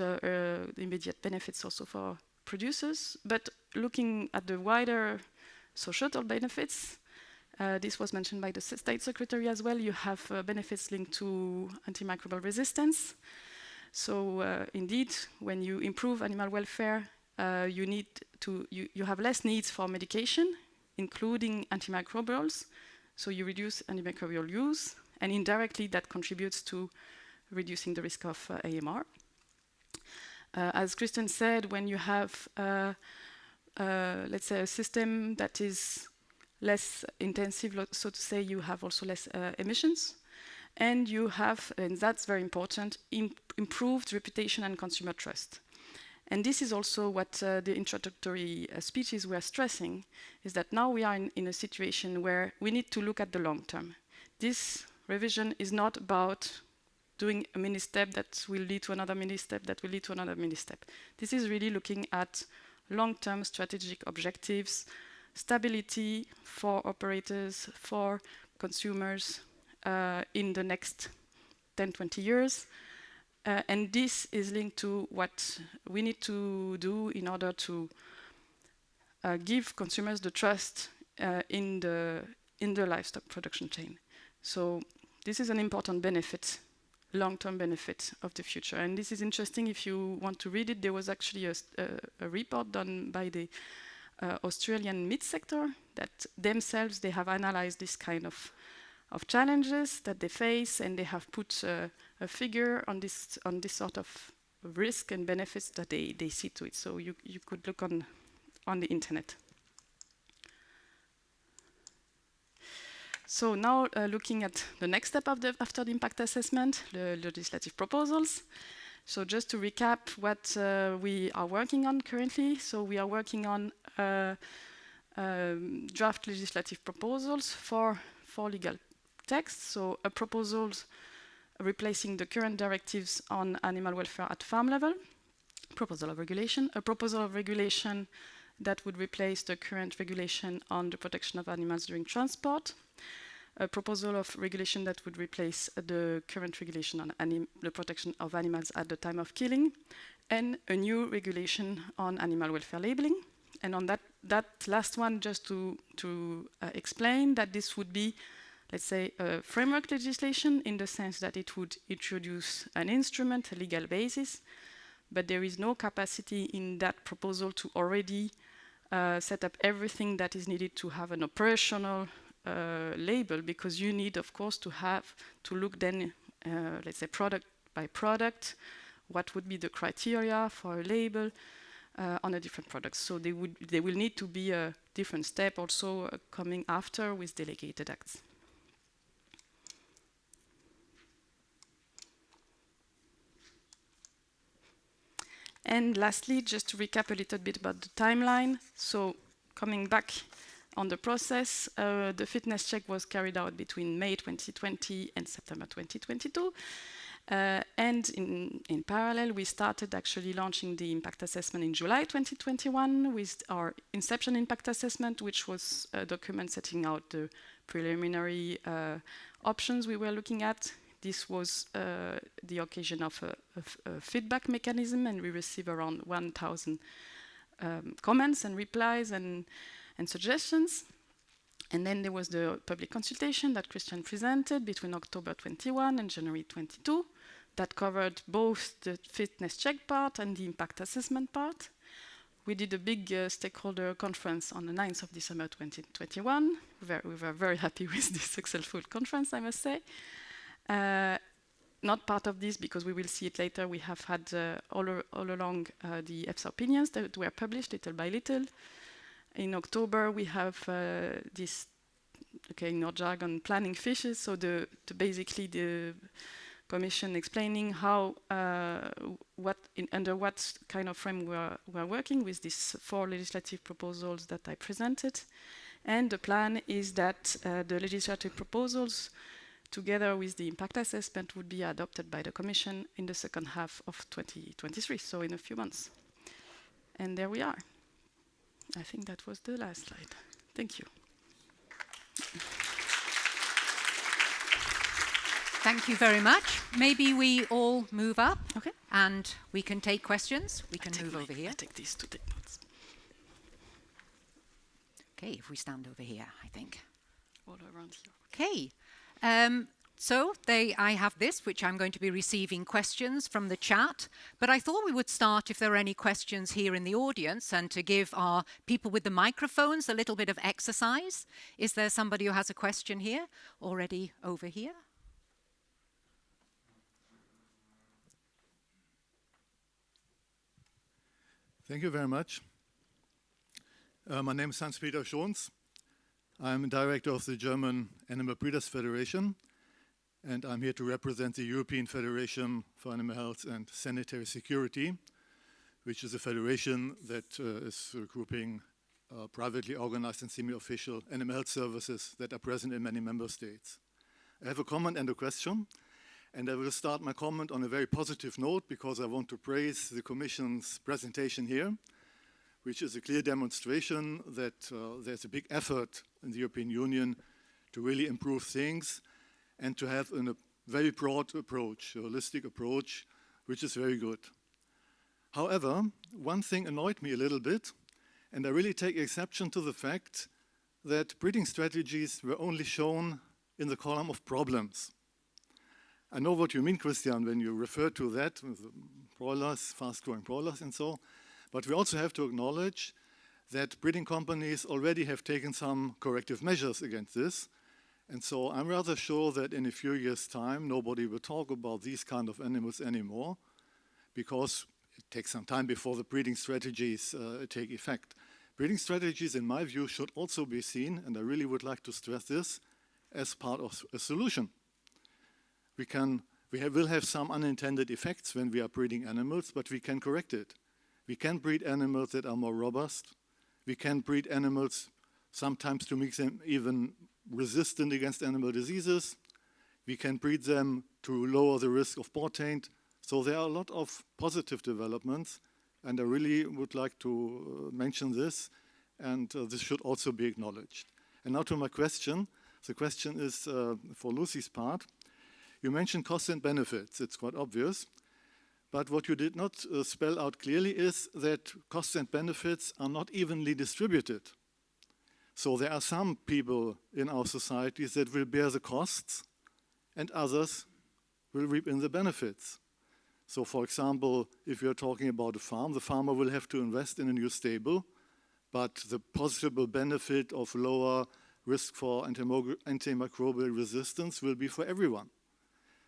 [SPEAKER 5] immediate benefits also for producers. But looking at the wider societal benefits, this was mentioned by the State Secretary as well. You have benefits linked to antimicrobial resistance. So indeed, when you improve animal welfare, you have less needs for medication, including antimicrobials. So you reduce antimicrobial use, and indirectly that contributes to reducing the risk of AMR. As Kristen said, when you have, let's say, a system that is less intensive, so to say, you have also less emissions, and you have, and that's very important, improved reputation and consumer trust. And this is also what the introductory speeches were stressing, is that now we are in a situation where we need to look at the long term. This revision is not about doing a mini step that will lead to another mini step that will lead to another mini step. This is really looking at long-term strategic objectives, stability for operators, for consumers in the next 10, 20 years. And this is linked to what we need to do in order to give consumers the trust in the livestock production chain. So this is an important benefit, long-term benefit of the future. And this is interesting if you want to read it. There was actually a report done by the Australian meat sector that themselves, they have analyzed this kind of challenges that they face, and they have put a figure on this sort of risk and benefits that they see to it. So you could look on the internet. So now looking at the next step after the impact assessment, the legislative proposals. So just to recap what we are working on currently. So we are working on draft legislative proposals for legal text. So a proposals replacing the current directives on animal welfare at farm level, proposal of regulation, a proposal of regulation that would replace the current regulation on the protection of animals during transport, a proposal of regulation that would replace the current regulation on the protection of animals at the time of killing, and a new regulation on animal welfare labeling. And on that last one, just to explain that this would be, let's say, a framework legislation in the sense that it would introduce an instrument, a legal basis, but there is no capacity in that proposal to already set up everything that is needed to have an operational label, because you need, of course, to look then, let's say, product by product, what would be the criteria for a label on a different product. So there will need to be a different step also coming after with delegated acts. And lastly, just to recap a little bit about the timeline. So coming back on the process, the fitness check was carried out between May 2020 and September 2022. And in parallel, we started actually launching the impact assessment in July 2021 with our Inception Impact Assessment, which was a document setting out the preliminary options we were looking at. This was the occasion of a feedback mechanism, and we received around 1,000 comments and replies and suggestions. And then there was the public consultation that Christian presented between October 21 and January 22 that covered both the fitness check part and the impact assessment part. We did a big stakeholder conference on the 9th of December 2021. We were very happy with this successful conference, I must say. Not part of this, because we will see it later, we have had all along the EFSA opinions that were published little by little. In October, we have this, okay, in our jargon, planning fishes. So basically the Commission explaining how, under what kind of frame we're working with these 4 legislative proposals that I presented. And the plan is that the legislative proposals, together with the impact assessment, would be adopted by the Commission in the second half of 2023, so in a few months. And there we are. I think that was the last slide. Thank you.
[SPEAKER 1] Thank you very much. Maybe we all move up,
[SPEAKER 5] okay,
[SPEAKER 1] and we can take questions. We can move over here.
[SPEAKER 5] I take these to take notes.
[SPEAKER 1] Okay, if we stand over here, I think.
[SPEAKER 5] All around here.
[SPEAKER 1] Okay. So I have this, which I'm going to be receiving questions from the chat, but I thought we would start if there are any questions here in the audience, and to give our people with the microphones a little bit of exercise. Is there somebody who has a question here already over here?
[SPEAKER 6] Thank you very much. My name is Hans-Peter Schons. I'm director of the German Animal Breeders Federation, and I'm here to represent the European Federation for Animal Health and Sanitary Security, which is a federation that is grouping privately organized and semi-official animal health services that are present in many member states. I have a comment and a question. And I will start my comment on a very positive note because I want to praise the Commission's presentation here, which is a clear demonstration that there's a big effort in the European Union to really improve things and to have a very broad approach, a holistic approach, which is very good. However, one thing annoyed me a little bit, and I really take exception to the fact that breeding strategies were only shown in the column of problems. I know what you mean, Christian, when you refer to that, with broilers, fast-growing broilers and so, but we also have to acknowledge that breeding companies already have taken some corrective measures against this. And so I'm rather sure that in a few years' time, nobody will talk about these kind of animals anymore, because it takes some time before the breeding strategies take effect. Breeding strategies, in my view, should also be seen, and I really would like to stress this, as part of a solution. We will have some unintended effects when we are breeding animals, but we can correct it. We can breed animals that are more robust. We can breed animals sometimes to make them even resistant against animal diseases. We can breed them to lower the risk of boar taint. So there are a lot of positive developments, and I really would like to mention this, and this should also be acknowledged. And now to my question. The question is for Lucie's part. You mentioned costs and benefits. It's quite obvious. But what you did not spell out clearly is that costs and benefits are not evenly distributed. So there are some people in our societies that will bear the costs, and others will reap in the benefits. So for example, if you're talking about a farm, the farmer will have to invest in a new stable, but the possible benefit of lower risk for antimicrobial resistance will be for everyone.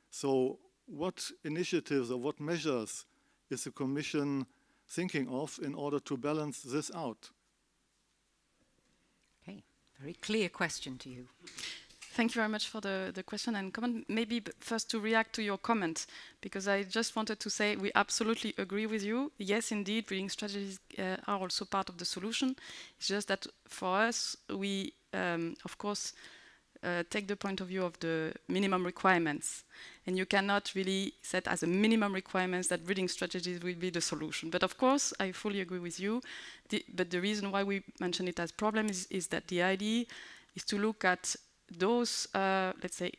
[SPEAKER 6] So what initiatives or what measures is the Commission thinking of in order to balance this out?
[SPEAKER 1] Okay, very clear question to you.
[SPEAKER 5] Thank you very much for the question and comment. Maybe first to react to your comment, because I just wanted to say we absolutely agree with you. Yes, indeed, breeding strategies are also part of the solution. It's just that for us, we, of course, take the point of view of the minimum requirements. And you cannot really set as a minimum requirements that breeding strategies will be the solution. But of course, I fully agree with you. But the reason why we mention it as problem is that the idea is to look at those, let's say,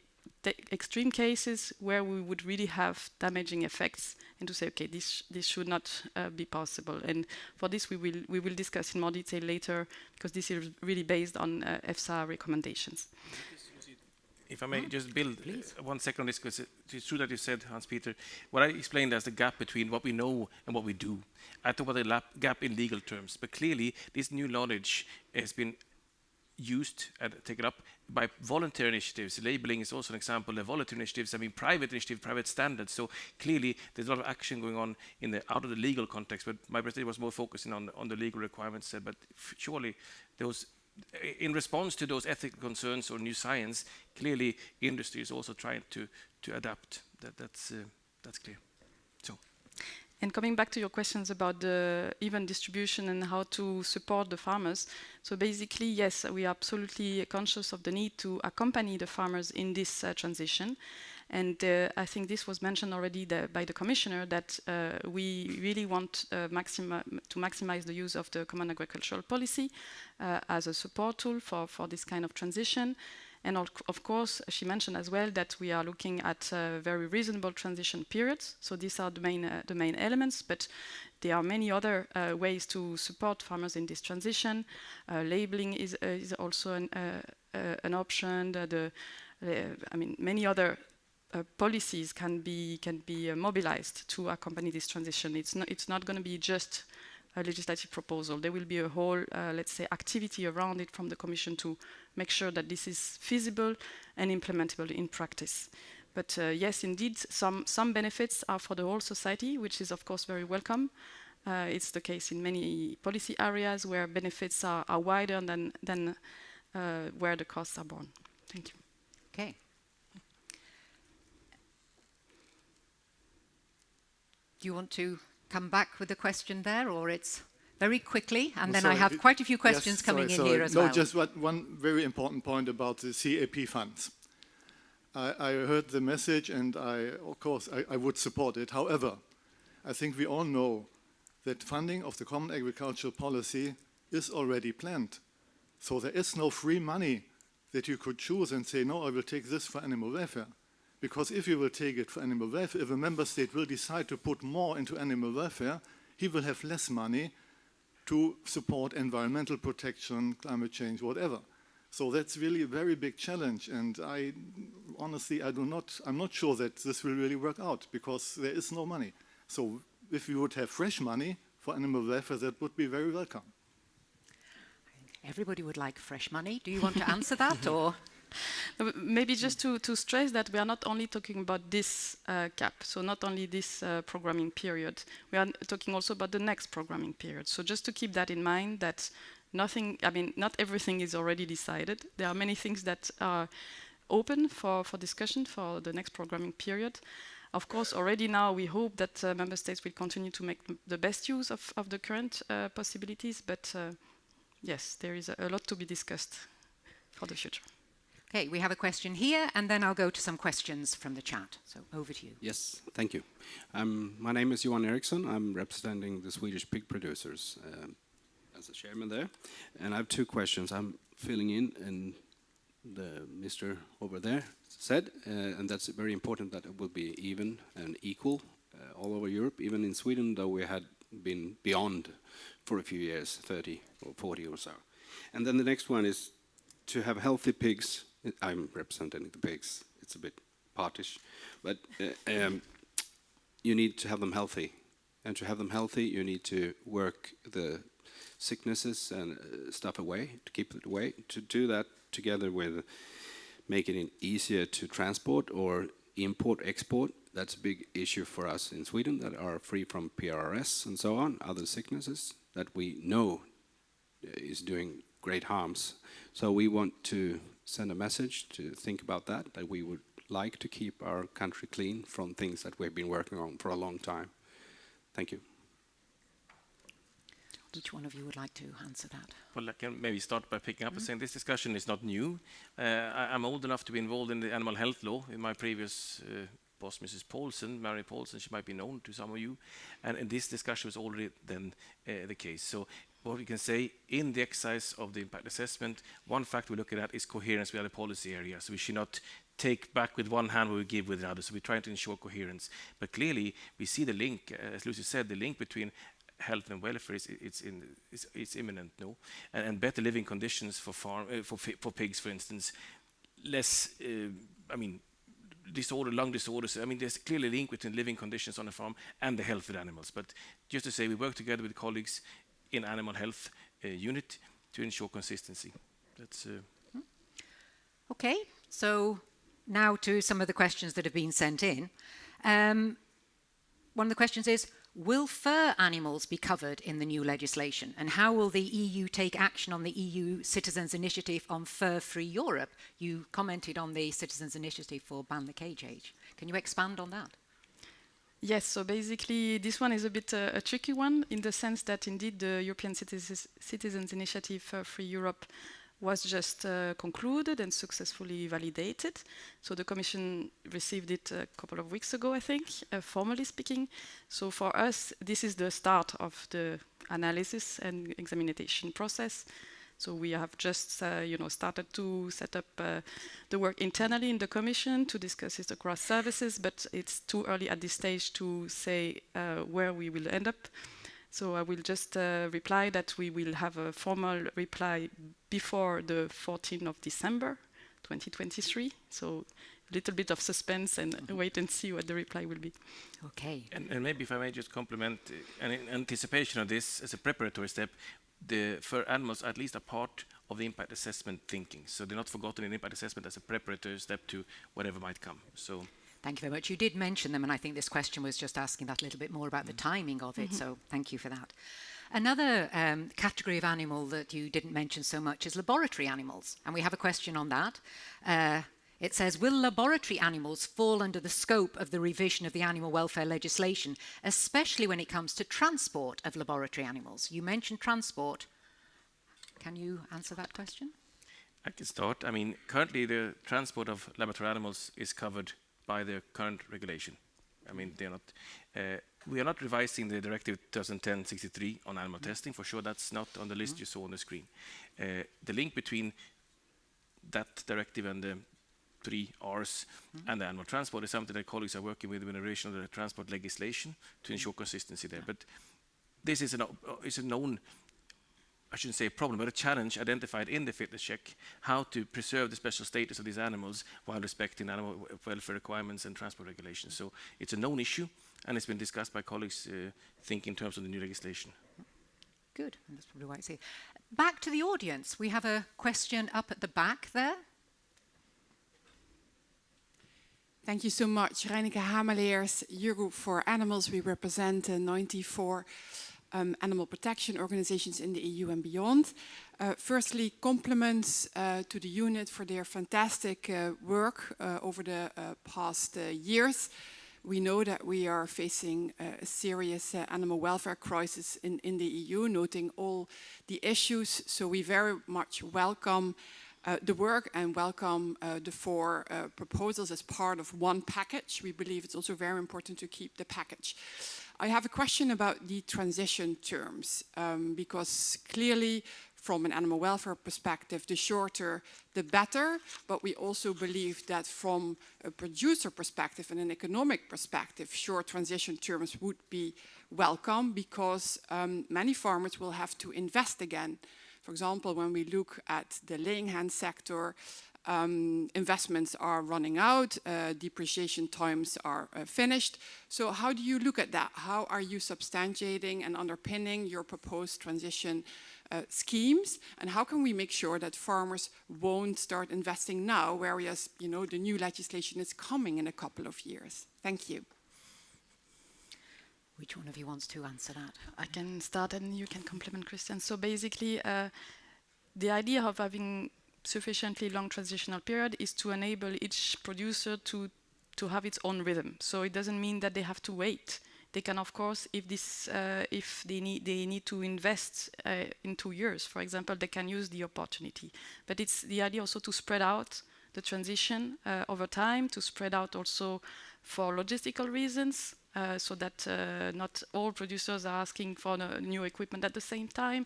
[SPEAKER 5] extreme cases where we would really have damaging effects, and to say, okay, this should not be possible. And for this, we will discuss in more detail later, because this is really based on EFSA recommendations.
[SPEAKER 4] If I may just build 1 second on this, because it's true that you said, Hans-Peter, what I explained as the gap between what we know and what we do. I talk about the gap in legal terms, but clearly this new knowledge has been used and taken up by voluntary initiatives. Labeling is also an example of voluntary initiatives. I mean, private initiatives, private standards. So clearly, there's a lot of action going on out of the legal context. But my presentation was more focusing on the legal requirements. But surely, those, in response to those ethical concerns or new science, clearly, industry is also trying to adapt. That's clear. So.
[SPEAKER 5] And coming back to your questions about the even distribution and how to support the farmers. So basically, yes, we are absolutely conscious of the need to accompany the farmers in this transition. And I think this was mentioned already by the Commissioner, that we really want to maximize the use of the Common Agricultural Policy as a support tool for this kind of transition. And of course, she mentioned as well that we are looking at very reasonable transition periods. So these are the main elements, but there are many other ways to support farmers in this transition. Labeling is also an option. I mean, many other policies can be mobilized to accompany this transition. It's not going to be just a legislative proposal. There will be a whole, let's say, activity around it from the Commission to make sure that this is feasible and implementable in practice. But yes, indeed, some benefits are for the whole society, which is, of course, very welcome. It's the case in many policy areas where benefits are wider than where the costs are borne. Thank you.
[SPEAKER 1] Okay. Do you want to come back with a question there, or it's very quickly, and then I have quite a few questions coming in here as well.
[SPEAKER 6] No, just one very important point about the CAP funds. I heard the message, and of course, I would support it. However, I think we all know that funding of the Common Agricultural Policy is already planned. So there is no free money that you could choose and say, no, I will take this for animal welfare. Because if you will take it for animal welfare, if a member state will decide to put more into animal welfare, he will have less money to support environmental protection, climate change, whatever. So that's really a very big challenge, and honestly, I'm not sure that this will really work out because there is no money. So if we would have fresh money for animal welfare, that would be very welcome.
[SPEAKER 1] Everybody would like fresh money. Do you want to answer that, or?
[SPEAKER 5] Maybe just to stress that we are not only talking about this cap, so not only this programming period, we are talking also about the next programming period. So just to keep that in mind, that not everything is already decided. There are many things that are open for discussion for the next programming period. Of course, already now we hope that member states will continue to make the best use of the current possibilities, but yes, there is a lot to be discussed for the future.
[SPEAKER 1] Okay, we have a question here, and then I'll go to some questions from the chat. So over to you.
[SPEAKER 7] Yes, thank you. My name is Johan Ericsson. I'm representing the Swedish pig producers as a chairman there. And I have two questions. I'm filling in the Mr. over there said, and that's very important that it will be even and equal all over Europe, even in Sweden, though we had been beyond for a few years, 30 or 40 or so. And then the next one is to have healthy pigs. I'm representing the pigs. It's a bit partish, but you need to have them healthy. And to have them healthy, you need to work the sicknesses and stuff away, to keep it away. To do that together with making it easier to transport or import, export, that's a big issue for us in Sweden that are free from PRRS and so on, other sicknesses that we know is doing great harms. So we want to send a message to think about that we would like to keep our country clean from things that we've been working on for a long time. Thank you.
[SPEAKER 1] Which one of you would like to answer that?
[SPEAKER 4] Well, I can maybe start by picking up and saying this discussion is not new. I'm old enough to be involved in the animal health law. In my previous boss, Mrs. Paulsen, Mary Paulsen, she might be known to some of you. And this discussion was already then the case. So what we can say in the exercise of the impact assessment, one fact we look at is coherence with other policy areas. So we should not take back with one hand what we give with the other. So we're trying to ensure coherence. But clearly, we see the link, as Lucie said, the link between health and welfare it's imminent, no? And better living conditions for pigs, for instance, less, lung disorders. There's clearly a link between living conditions on a farm and the health of the animals. But just to say, we work together with colleagues in animal health unit to ensure consistency. That's
[SPEAKER 1] Okay, so now to some of the questions that have been sent in. One of the questions is, will fur animals be covered in the new legislation? And how will the EU take action on the EU Citizens' Initiative on Fur-Free Europe? You commented on the Citizens' Initiative for Ban the Cage Age. Can you expand on that?
[SPEAKER 5] Yes, so basically this one is a bit a tricky one in the sense that indeed the European Citizens' Initiative Fur-Free Europe was just concluded and successfully validated. So the Commission received it a couple of weeks ago, I think, formally speaking. So for us, this is the start of the analysis and examination process. So we have just started to set up the work internally in the Commission to discuss it across services, but it's too early at this stage to say where we will end up. So I will just reply that we will have a formal reply before the 14th of December 2023. So a little bit of suspense and wait and see what the reply will be.
[SPEAKER 1] Okay.
[SPEAKER 4] And maybe if I may just compliment, in anticipation of this, as a preparatory step, the fur animals at least are part of the impact assessment thinking. So they're not forgotten in impact assessment as a preparatory step to whatever might come. So.
[SPEAKER 1] Thank you very much. You did mention them, and I think this question was just asking that a little bit more about the timing of it, so thank you for that. Another category of animal that you didn't mention so much is laboratory animals, and we have a question on that. It says, will laboratory animals fall under the scope of the revision of the animal welfare legislation, especially when it comes to transport of laboratory animals? You mentioned transport. Can you answer that question?
[SPEAKER 4] I can start. I mean, currently the transport of laboratory animals is covered by the current regulation. I mean, they're not. We are not revising the Directive 2010/63 on animal testing. For sure, that's not on the list you saw on the screen. The link between that directive and the 3 Rs and the animal transport is something that colleagues are working with in the revision of the transport legislation to ensure consistency there. But this is a known, I shouldn't say a problem, but a challenge identified in the fitness check, how to preserve the special status of these animals while respecting animal welfare requirements and transport regulations. So it's a known issue, and it's been discussed by colleagues think in terms of the new legislation.
[SPEAKER 1] Good, and that's probably why I say. Back to the audience. We have a question up at the back there.
[SPEAKER 8] Thank you so much. Reineke Hameleers, Eurogroup for Animals. We represent 94 animal protection organizations in the EU and beyond. Firstly, compliments to the unit for their fantastic work over the past years. We know that we are facing a serious animal welfare crisis in the EU, noting all the issues. So we very much welcome the work and welcome the 4 proposals as part of one package. We believe it's also very important to keep the package. I have a question about the transition terms, because clearly from an animal welfare perspective, the shorter, the better, but we also believe that from a producer perspective and an economic perspective, short transition terms would be welcome because many farmers will have to invest again. For example, when we look at the laying hen sector, investments are running out, depreciation times are finished. So how do you look at that? How are you substantiating and underpinning your proposed transition schemes? And how can we make sure that farmers won't start investing now, whereas the new legislation is coming in a couple of years? Thank you.
[SPEAKER 1] Which one of you wants to answer that?
[SPEAKER 5] I can start and you can complement Christian. So basically, the idea of having sufficiently long transitional period is to enable each producer to have its own rhythm. So it doesn't mean that they have to wait. They can, of course, if they need to invest in 2 years, for example, they can use the opportunity. But it's the idea also to spread out the transition over time, to spread out also for logistical reasons, so that not all producers are asking for the new equipment at the same time,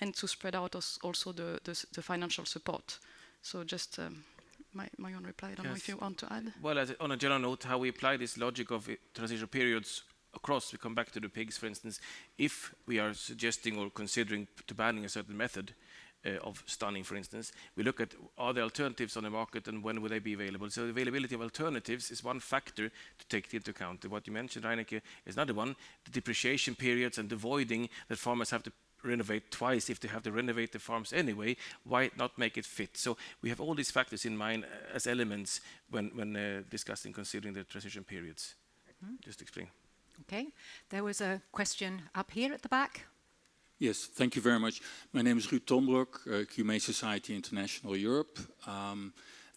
[SPEAKER 5] and to spread out also the financial support. So just my own reply. I don't know if you want to add.
[SPEAKER 4] Well, on a general note, how we apply this logic of transition periods across, we come back to the pigs, for instance, if we are suggesting or considering to banning a certain method of stunning, for instance, we look at are there alternatives on the market and when will they be available. So the availability of alternatives is one factor to take into account. What you mentioned, Reineke, is another one. The depreciation periods and avoiding that farmers have to renovate twice if they have to renovate the farms anyway. Why not make it fit? So we have all these factors in mind as elements when discussing, considering the transition periods. Just to explain.
[SPEAKER 1] Okay, there was a question up here at the back.
[SPEAKER 9] Yes, thank you very much. My name is Ruud Tombroek, Humane Society International Europe.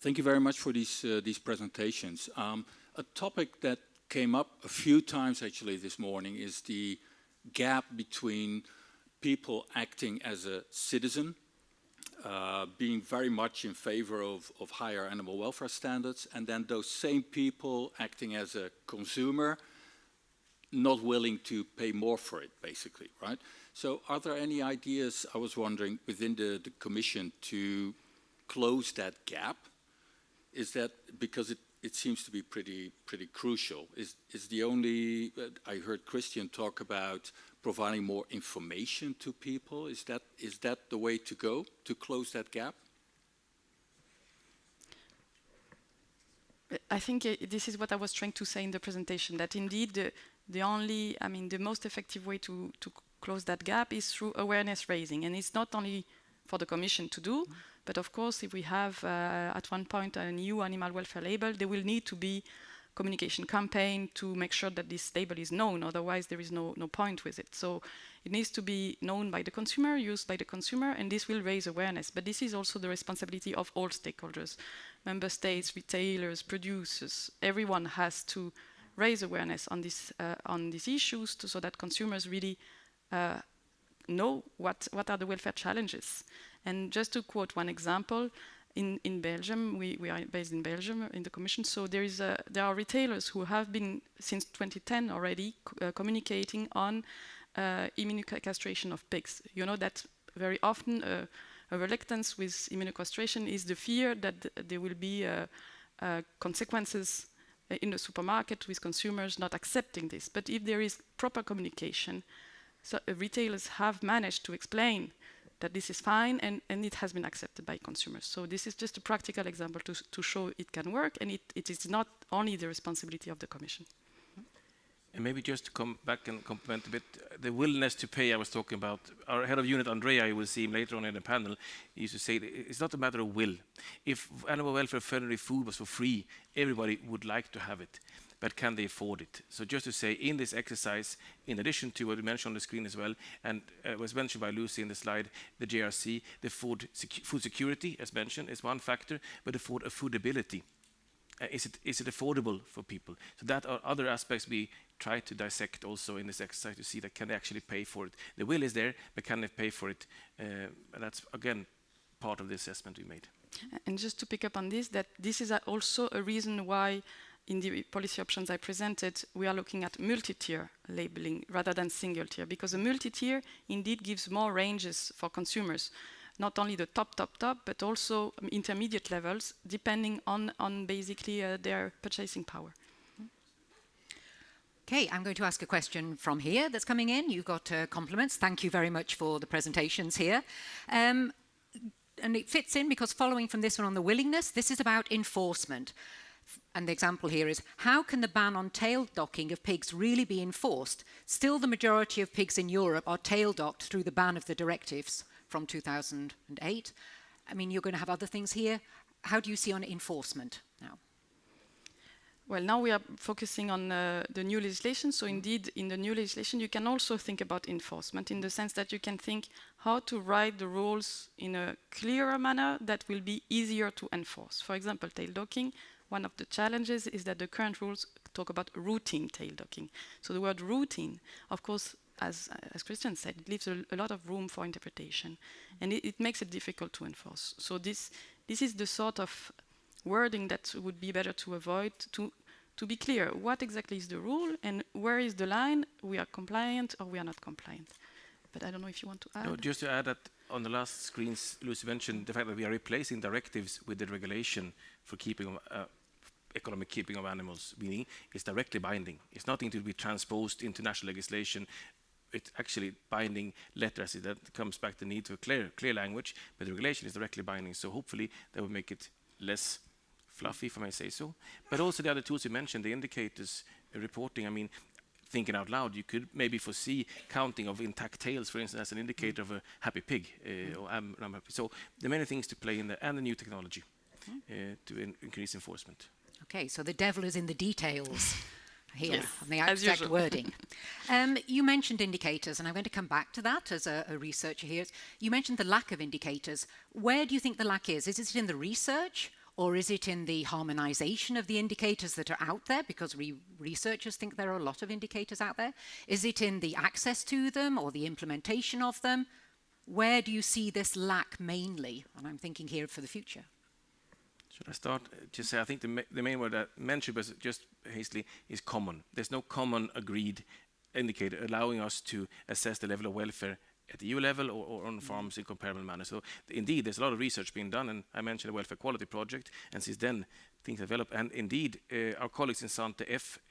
[SPEAKER 9] Thank you very much for these presentations. A topic that came up a few times actually this morning is the gap between people acting as a citizen, being very much in favor of higher animal welfare standards, and then those same people acting as a consumer, not willing to pay more for it, basically, right? So are there any ideas, I was wondering, within the Commission to close that gap? Is that, because it seems to be pretty crucial, is the only, I heard Christian talk about providing more information to people. Is that the way to go, to close that gap?
[SPEAKER 5] I think this is what I was trying to say in the presentation, that indeed the most effective way to close that gap is through awareness raising. And it's not only for the Commission to do, but of course, if we have at one point a new animal welfare label, there will need to be communication campaign to make sure that this label is known, otherwise there is no point with it. So it needs to be known by the consumer, used by the consumer, and this will raise awareness. But this is also the responsibility of all stakeholders, member states, retailers, producers. Everyone has to raise awareness on these issues so that consumers really know what are the welfare challenges. And just to quote one example, In Belgium, we are based in Belgium in the Commission, so there are retailers who have been since 2010 already communicating on immunocastration of pigs. You know that very often a reluctance with immunocastration is the fear that there will be consequences in the supermarket with consumers not accepting this. But if there is proper communication, so retailers have managed to explain that this is fine and it has been accepted by consumers. So this is just a practical example to show it can work, and it is not only the responsibility of the Commission.
[SPEAKER 4] And maybe just to come back and compliment a bit, the willingness to pay I was talking about, our head of unit, Andrea, you will see him later on in the panel, he used to say it's not a matter of will. If animal welfare friendly food was for free, everybody would like to have it. But can they afford it? So just to say, in this exercise, in addition to what we mentioned on the screen as well, and was mentioned by Lucie in the slide, the JRC, the food security, as mentioned, is one factor, but the affordability. Is it affordable for people? So that are other aspects we try to dissect also in this exercise to see that can they actually pay for it. The will is there, but can they pay for it? And that's, again, part of the assessment we made.
[SPEAKER 5] And just to pick up on this, that this is also a reason why in the policy options I presented, we are looking at multi-tier labeling rather than single-tier, because a multi-tier indeed gives more ranges for consumers. Not only the top, but also intermediate levels, depending on basically their purchasing power.
[SPEAKER 1] Okay, I'm going to ask a question from here that's coming in. You've got compliments. Thank you very much for the presentations here. And it fits in because following from this one on the willingness, this is about enforcement. And the example here is, how can the ban on tail docking of pigs really be enforced? Still, the majority of pigs in Europe are tail docked through the ban of the directives from 2008. I mean, you're going to have other things here. How do you see on enforcement now?
[SPEAKER 5] Well, now we are focusing on the new legislation. So indeed, in the new legislation, you can also think about enforcement in the sense that you can think how to write the rules in a clearer manner that will be easier to enforce. For example, tail docking, one of the challenges is that the current rules talk about routine tail docking. So the word routine, of course, as Christian said, it leaves a lot of room for interpretation, and it makes it difficult to enforce. So this is the sort of wording that would be better to avoid, to be clear, what exactly is the rule and where is the line, we are compliant or we are not compliant. But I don't know if you want to add.
[SPEAKER 4] No, just to add that on the last screens, Lucie mentioned the fact that we are replacing directives with the regulation for keeping economic keeping of animals, meaning it's directly binding. It's nothing to be transposed into national legislation. It's actually binding letters. That comes back to the need for clear language, but the regulation is directly binding. So hopefully that will make it less fluffy, if I may say so. But also the other tools you mentioned, the indicators, reporting. I mean, thinking out loud, you could maybe foresee counting of intact tails, for instance, as an indicator of a happy pig. Or I'm happy. So there are many things to play in there, and the new technology to increase enforcement.
[SPEAKER 1] Okay, so the devil is in the details. Here,
[SPEAKER 5] yes,
[SPEAKER 1] on the exact wording. You mentioned indicators, and I'm going to come back to that as a researcher here. You mentioned the lack of indicators. Where do you think the lack is? Is it in the research, or is it in the harmonization of the indicators that are out there? Because researchers think there are a lot of indicators out there. Is it in the access to them or the implementation of them? Where do you see this lack mainly? And I'm thinking here for the future.
[SPEAKER 4] Should I start? Just say, I think the main word I mentioned was just hastily is common. There's no common agreed indicator allowing us to assess the level of welfare at the EU level or on farms in comparable manner. So indeed, there's a lot of research being done, and I mentioned the Welfare Quality Project, and since then things develop. And indeed, our colleagues in SANTE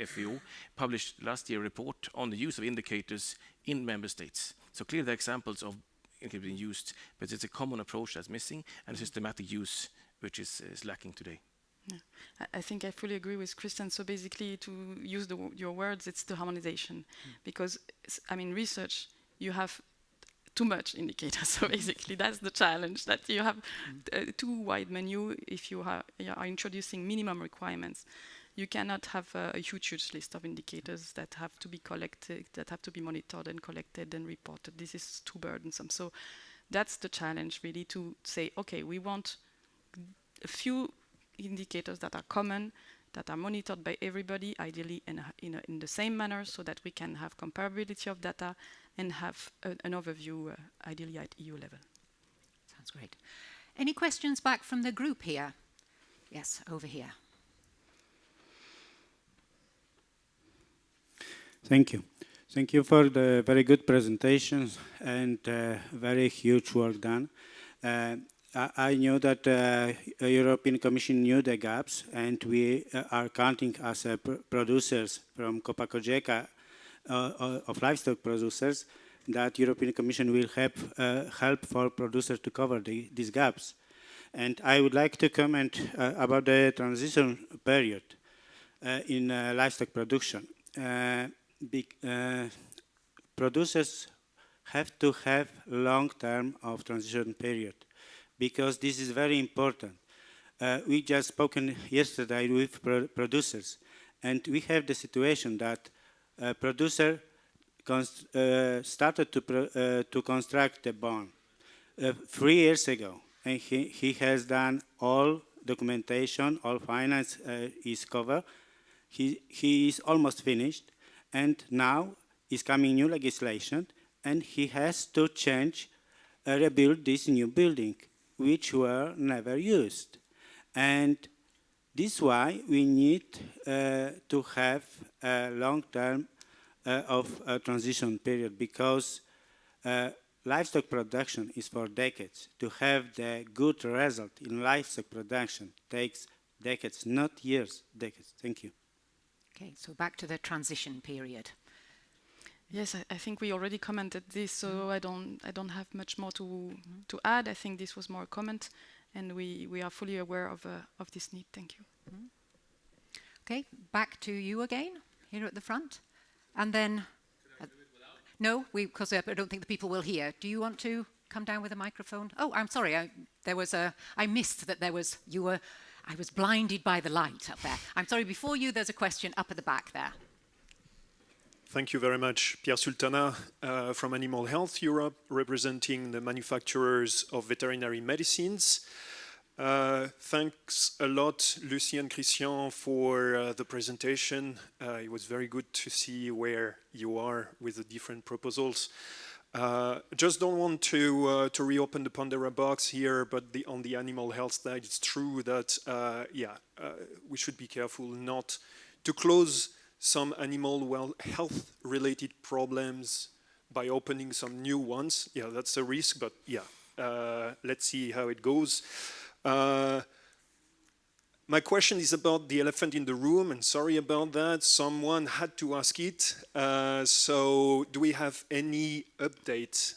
[SPEAKER 4] FEO published last year a report on the use of indicators in member states. So clearly there are examples of indicators being used, but it's a common approach that's missing, and a systematic use which is lacking today.
[SPEAKER 5] Yeah. I think I fully agree with Christian. So basically, to use your words, it's the harmonization. Because, I mean, research, you have too much indicators. So basically, that's the challenge, that you have too wide menu if you are introducing minimum requirements. You cannot have a huge list of indicators that have to be collected, that have to be monitored and collected and reported. This is too burdensome. So that's the challenge, really, to say, okay, we want a few indicators that are common, that are monitored by everybody, ideally in the same manner, so that we can have comparability of data and have an overview, ideally at EU level.
[SPEAKER 1] Sounds great. Any questions back from the group here? Yes, over here.
[SPEAKER 10] Thank you. Thank you for the very good presentations and very huge work done. I knew that the European Commission knew the gaps, and we are counting as producers from Copa Cogeca of livestock producers that European Commission will help for producers to cover these gaps. And I would like to comment about the transition period in livestock production. Producers have to have long term of transition period, because this is very important. We just spoken yesterday with producers, and we have the situation that producer started to construct the barn 3 years ago, and he has done all documentation, all finance is covered. He is almost finished, and now is coming new legislation, and he has to change, rebuild this new building, which were never used. And this is why we need to have a long term of a transition period, because livestock production is for decades. To have the good result in livestock production takes decades, not years, decades. Thank you.
[SPEAKER 1] Okay, so back to the transition period.
[SPEAKER 5] Yes, I think we already commented this, so I don't have much more to add. I think this was more a comment, and we are fully aware of this need. Thank you.
[SPEAKER 1] Okay, back to you again, here at the front. And then... no, because I don't think the people will hear. Do you want to come down with a microphone? Oh, I'm sorry, I missed that there was, I was blinded by the light up there. I'm sorry, before you, there's a question up at the back there.
[SPEAKER 11] Thank you very much. Pierre Sultana from Animal Health Europe, representing the manufacturers of veterinary medicines. Thanks a lot, Lucie and Christian, for the presentation. It was very good to see where you are with the different proposals. Just don't want to reopen the Pandora box here, but on the animal health side, it's true that we should be careful not to close some animal health related problems by opening some new ones. Yeah, that's a risk, but let's see how it goes. My question is about the elephant in the room, and sorry about that. Someone had to ask it. So do we have any update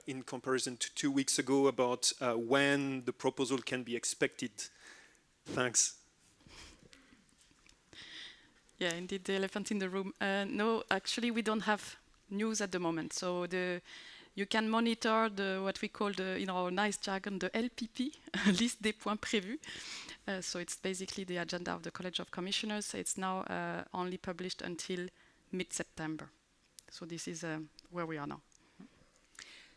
[SPEAKER 11] in comparison to 2 weeks ago about when the proposal can be expected? Thanks.
[SPEAKER 5] Yeah, indeed, the elephant in the room. No, actually, we don't have news at the moment. So you can monitor what we call, in our nice jargon, the LPP, liste des points prévus. So it's basically the agenda of the College of Commissioners. It's now only published until mid-September. So this is where we are now.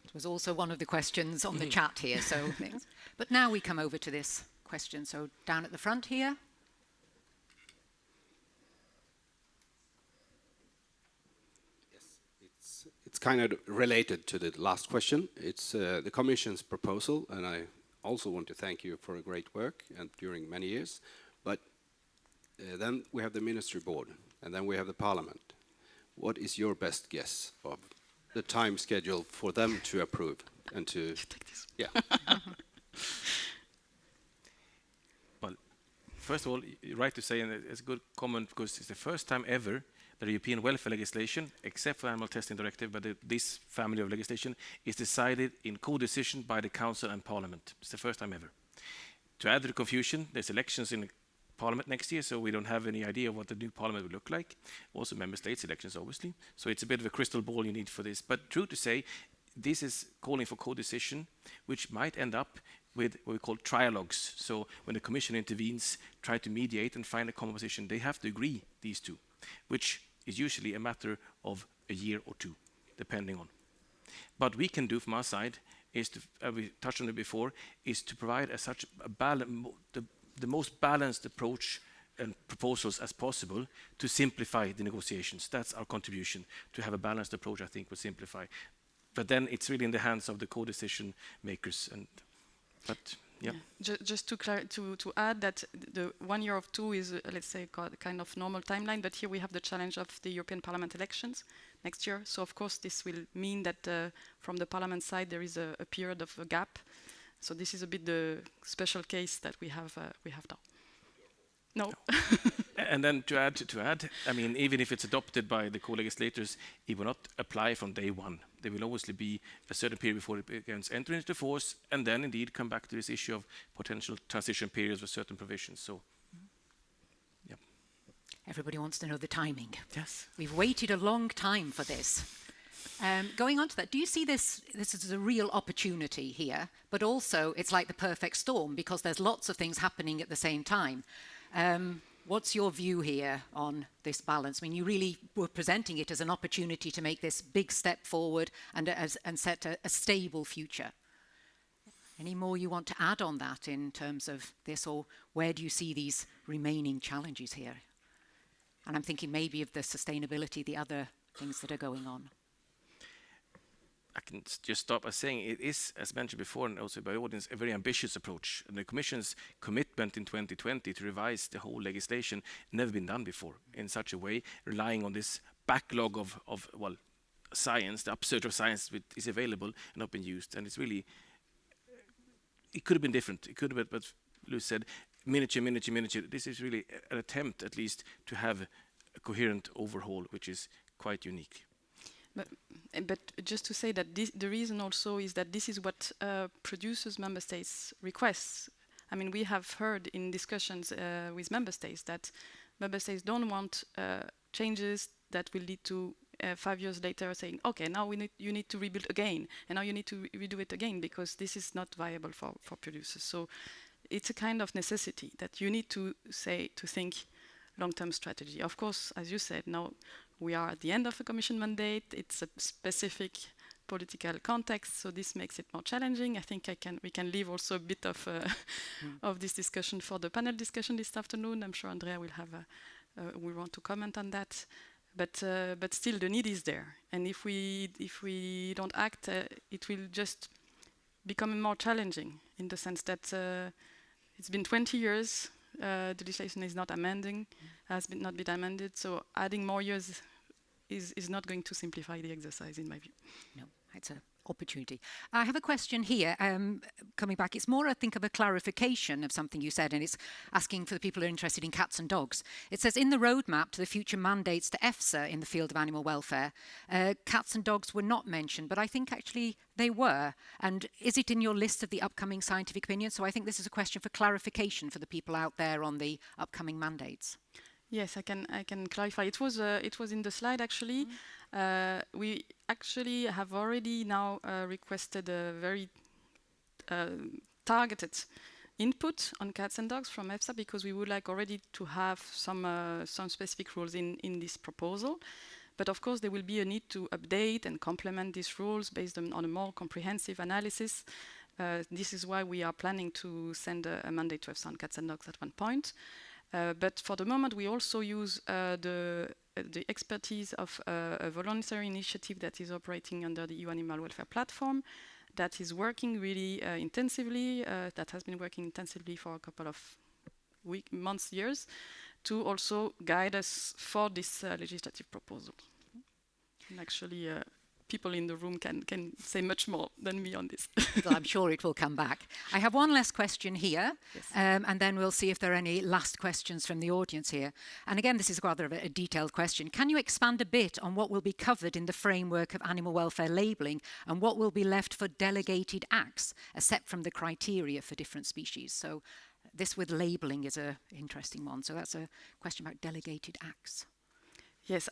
[SPEAKER 1] It was also one of the questions on the chat here. So, but now we come over to this question. So down at the front here.
[SPEAKER 7] It's kind of related to the last question. It's the Commission's proposal, and I also want to thank you for a great work and during many years. But then we have the Ministry Board, and then we have the Parliament. What is your best guess of the time schedule for them to approve and to... Yeah.
[SPEAKER 4] Well, first of all, you're right to say, and it's a good comment, because it's the first time ever the European welfare legislation, except for animal testing directive, but this family of legislation is decided in co-decision by the Council and Parliament. It's the first time ever. To add to the confusion, there's elections in the Parliament next year, so we don't have any idea what the new Parliament will look like. Also member states elections, obviously. So it's a bit of a crystal ball you need for this. But true to say, this is calling for co-decision, which might end up with what we call trialogues. So when the Commission intervenes, try to mediate and find a common position, they have to agree, these two, which is usually a matter of a year or two, depending on. What we can do from our side is to, we touched on it before, is to provide the most balanced approach and proposals as possible to simplify the negotiations. That's our contribution. To have a balanced approach, I think, will simplify. But then it's really in the hands of the co-decision makers. And But yeah.
[SPEAKER 5] Just to add that the 1 year of 2 is, let's say, kind of normal timeline, but here we have the challenge of the European Parliament elections next year. So of course this will mean that from the Parliament side there is a period of a gap. So this is a bit the special case that we have now. No.
[SPEAKER 4] And then to add, I mean, even if it's adopted by the co-legislators, it will not apply from day one. There will obviously be a certain period before it begins entering into force, and then indeed come back to this issue of potential transition periods with certain provisions. So, yeah.
[SPEAKER 1] Everybody wants to know the timing.
[SPEAKER 4] Yes.
[SPEAKER 1] We've waited a long time for this. Going on to that, do you see this as a real opportunity here, but also it's like the perfect storm because there's lots of things happening at the same time? What's your view here on this balance? I mean, you really were presenting it as an opportunity to make this big step forward and set a stable future. Any more you want to add on that in terms of this, or where do you see these remaining challenges here? And I'm thinking maybe of the sustainability, the other things that are going on.
[SPEAKER 4] I can just start by saying it is, as mentioned before, and also by the audience, a very ambitious approach. And the Commission's commitment in 2020 to revise the whole legislation never been done before in such a way, relying on this backlog of science, the upsurge of science that is available and not been used. And it's really, it could have been different. It could have been, but Lucie said, miniature. This is really an attempt, at least, to have a coherent overhaul, which is quite unique.
[SPEAKER 5] But just to say that the reason also is that this is what producers member states request. I mean, we have heard in discussions with member states that member states don't want changes that will lead to 5 years later saying, okay, now you need to rebuild again, and now you need to redo it again because this is not viable for producers. So it's a kind of necessity that you need to think long-term strategy. Of course, as you said, now we are at the end of a Commission mandate. It's a specific political context, so this makes it more challenging. I think we can leave also a bit of of this discussion for the panel discussion this afternoon. I'm sure Andrea will have will want to comment on that. But still, the need is there, and if we don't act, it will just become more challenging in the sense that it's been 20 years. The legislation is not not been amended, so adding more years is not going to simplify the exercise, in my view.
[SPEAKER 1] No, it's an opportunity. I have a question here, coming back. It's more, I think, of a clarification of something you said, and it's asking for the people who are interested in cats and dogs. It says, in the roadmap to the future mandates to EFSA in the field of animal welfare, cats and dogs were not mentioned, but I think actually they were. And is it in your list of the upcoming scientific opinions? So I think this is a question for clarification for the people out there on the upcoming mandates.
[SPEAKER 5] Yes, I can clarify. It was in the slide actually. We actually have already now requested a very targeted input on cats and dogs from EFSA because we would like already to have some specific rules in this proposal. But of course, there will be a need to update and complement these rules based on a more comprehensive analysis. This is why we are planning to send a mandate to EFSA on cats and dogs at one point. But for the moment, we also use the expertise of a voluntary initiative that is operating under the EU Animal Welfare Platform that is working really intensively, that has been working intensively for a couple of months, years, to also guide us for this legislative proposal. And actually, people in the room can say much more than me on this.
[SPEAKER 1] Well, I'm sure it will come back. I have one last question here, yes. And then we'll see if there are any last questions from the audience here. And again, this is rather a detailed question. Can you expand a bit on what will be covered in the framework of animal welfare labelling and what will be left for delegated acts, except from the criteria for different species? So this with labelling is an interesting one. So that's a question about delegated acts.
[SPEAKER 5] Yes,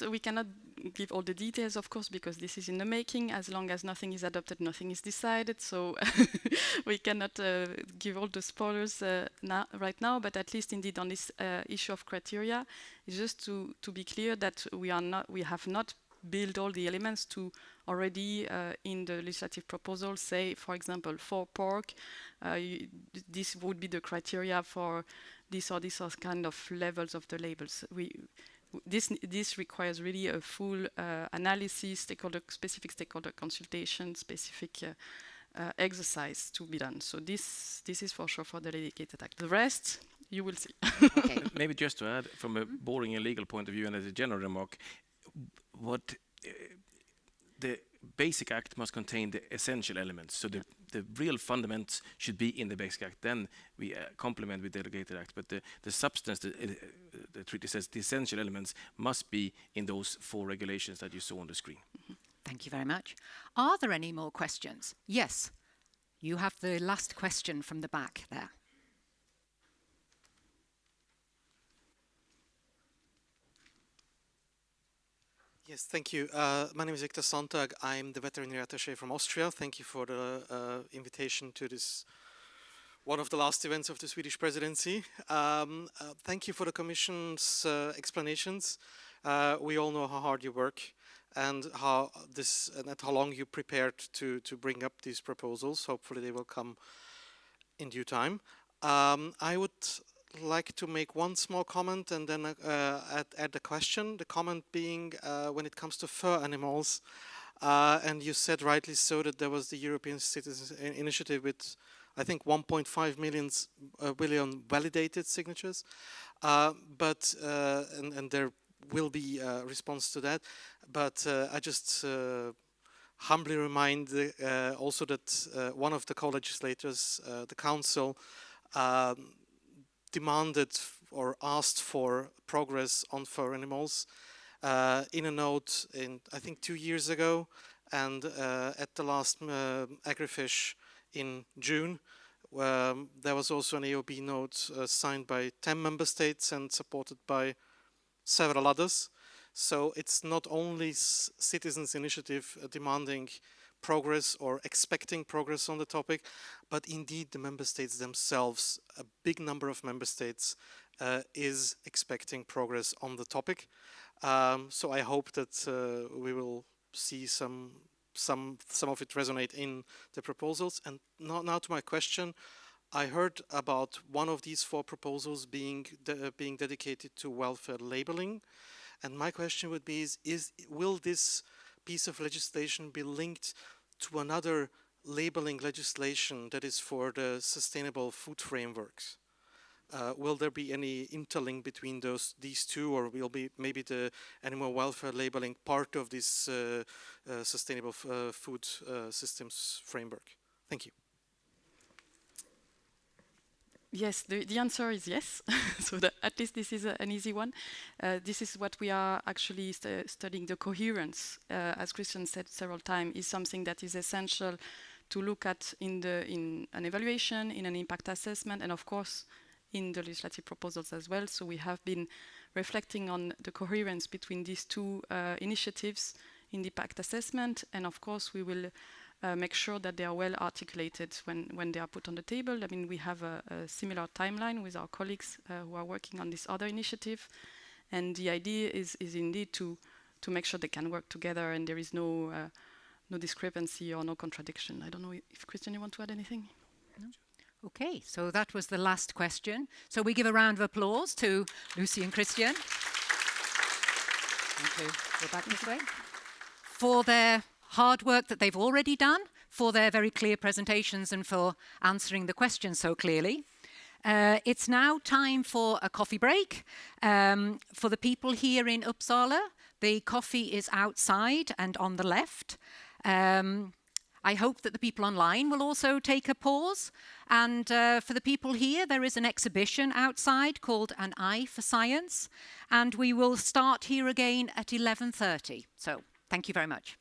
[SPEAKER 5] we cannot give all the details, of course, because this is in the making. As long as nothing is adopted, nothing is decided. So we cannot give all the spoilers right now. But at least, indeed, on this issue of criteria, it's just to be clear that we have not built all the elements to already in the legislative proposal say, for example, for pork, this would be the criteria for this or kind of levels of the labels. This requires really a full analysis, specific stakeholder consultation, specific exercise to be done. So this is for sure for the delegated act. The rest, you will see.
[SPEAKER 1] Okay.
[SPEAKER 4] Maybe just to add, from a boring and legal point of view, and as a general remark, what the basic act must contain the essential elements. So the real fundamentals should be in the basic act. Then we complement with delegated act. But the substance, the treaty says the essential elements must be in those 4 regulations that you saw on the screen.
[SPEAKER 1] Mm-hmm. Thank you very much. Are there any more questions? Yes. You have the last question from the back there.
[SPEAKER 12] Yes, thank you. My name is Victor Sonntag. I'm the veterinary attaché from Austria. Thank you for the invitation to this, one of the last events of the Swedish presidency. Thank you for the Commission's explanations. We all know how hard you work and how long you prepared to bring up these proposals. Hopefully they will come in due time. I would like to make one small comment and then add a question. The comment being when it comes to fur animals, and you said rightly so that there was the European Citizens Initiative with, I think, 1.5 billion validated signatures, and there will be a response to that. But I just humbly remind also that one of the co-legislators, the Council, demanded or asked for progress on fur animals in a note I think 2 years ago, and at the last Agrifish in June there was also an AOB note signed by 10 member states and supported by several others. So it's not only citizens' initiative demanding progress or expecting progress on the topic, but indeed the member states themselves, a big number of member states is expecting progress on the topic. So I hope that we will see some of it resonate in the proposals. And now to my question. I heard about one of these 4 proposals being dedicated to welfare labeling, and my question would be: will this piece of legislation be linked to another labeling legislation that is for the sustainable food frameworks? Will there be any interlink between these 2, or will be maybe the animal welfare labeling part of this sustainable food systems framework? Thank you.
[SPEAKER 5] Yes, the answer is yes. So at least this is an easy one. This is what we are actually studying. The coherence, as Christian said several times, is something that is essential to look at in an evaluation, in an impact assessment, and of course in the legislative proposals as well. So we have been reflecting on the coherence between these 2 initiatives in the impact assessment, and of course we will make sure that they are well articulated when they are put on the table. I mean, we have a similar timeline with our colleagues who are working on this other initiative, and the idea is indeed to make sure they can work together and there is no discrepancy or no contradiction. I don't know if Christian, you want to add anything?
[SPEAKER 1] No? Okay, so that was the last question. So we give a round of applause to Lucie and Christian. Thank you. Go back this way. For their hard work that they've already done, for their very clear presentations and for answering the questions so clearly. It's now time for a coffee break. For the people here in Uppsala, the coffee is outside and on the left. I hope that the people online will also take a pause. And for the people here, there is an exhibition outside called An Eye for Science. And we will start here again at 11:30. So thank you very much.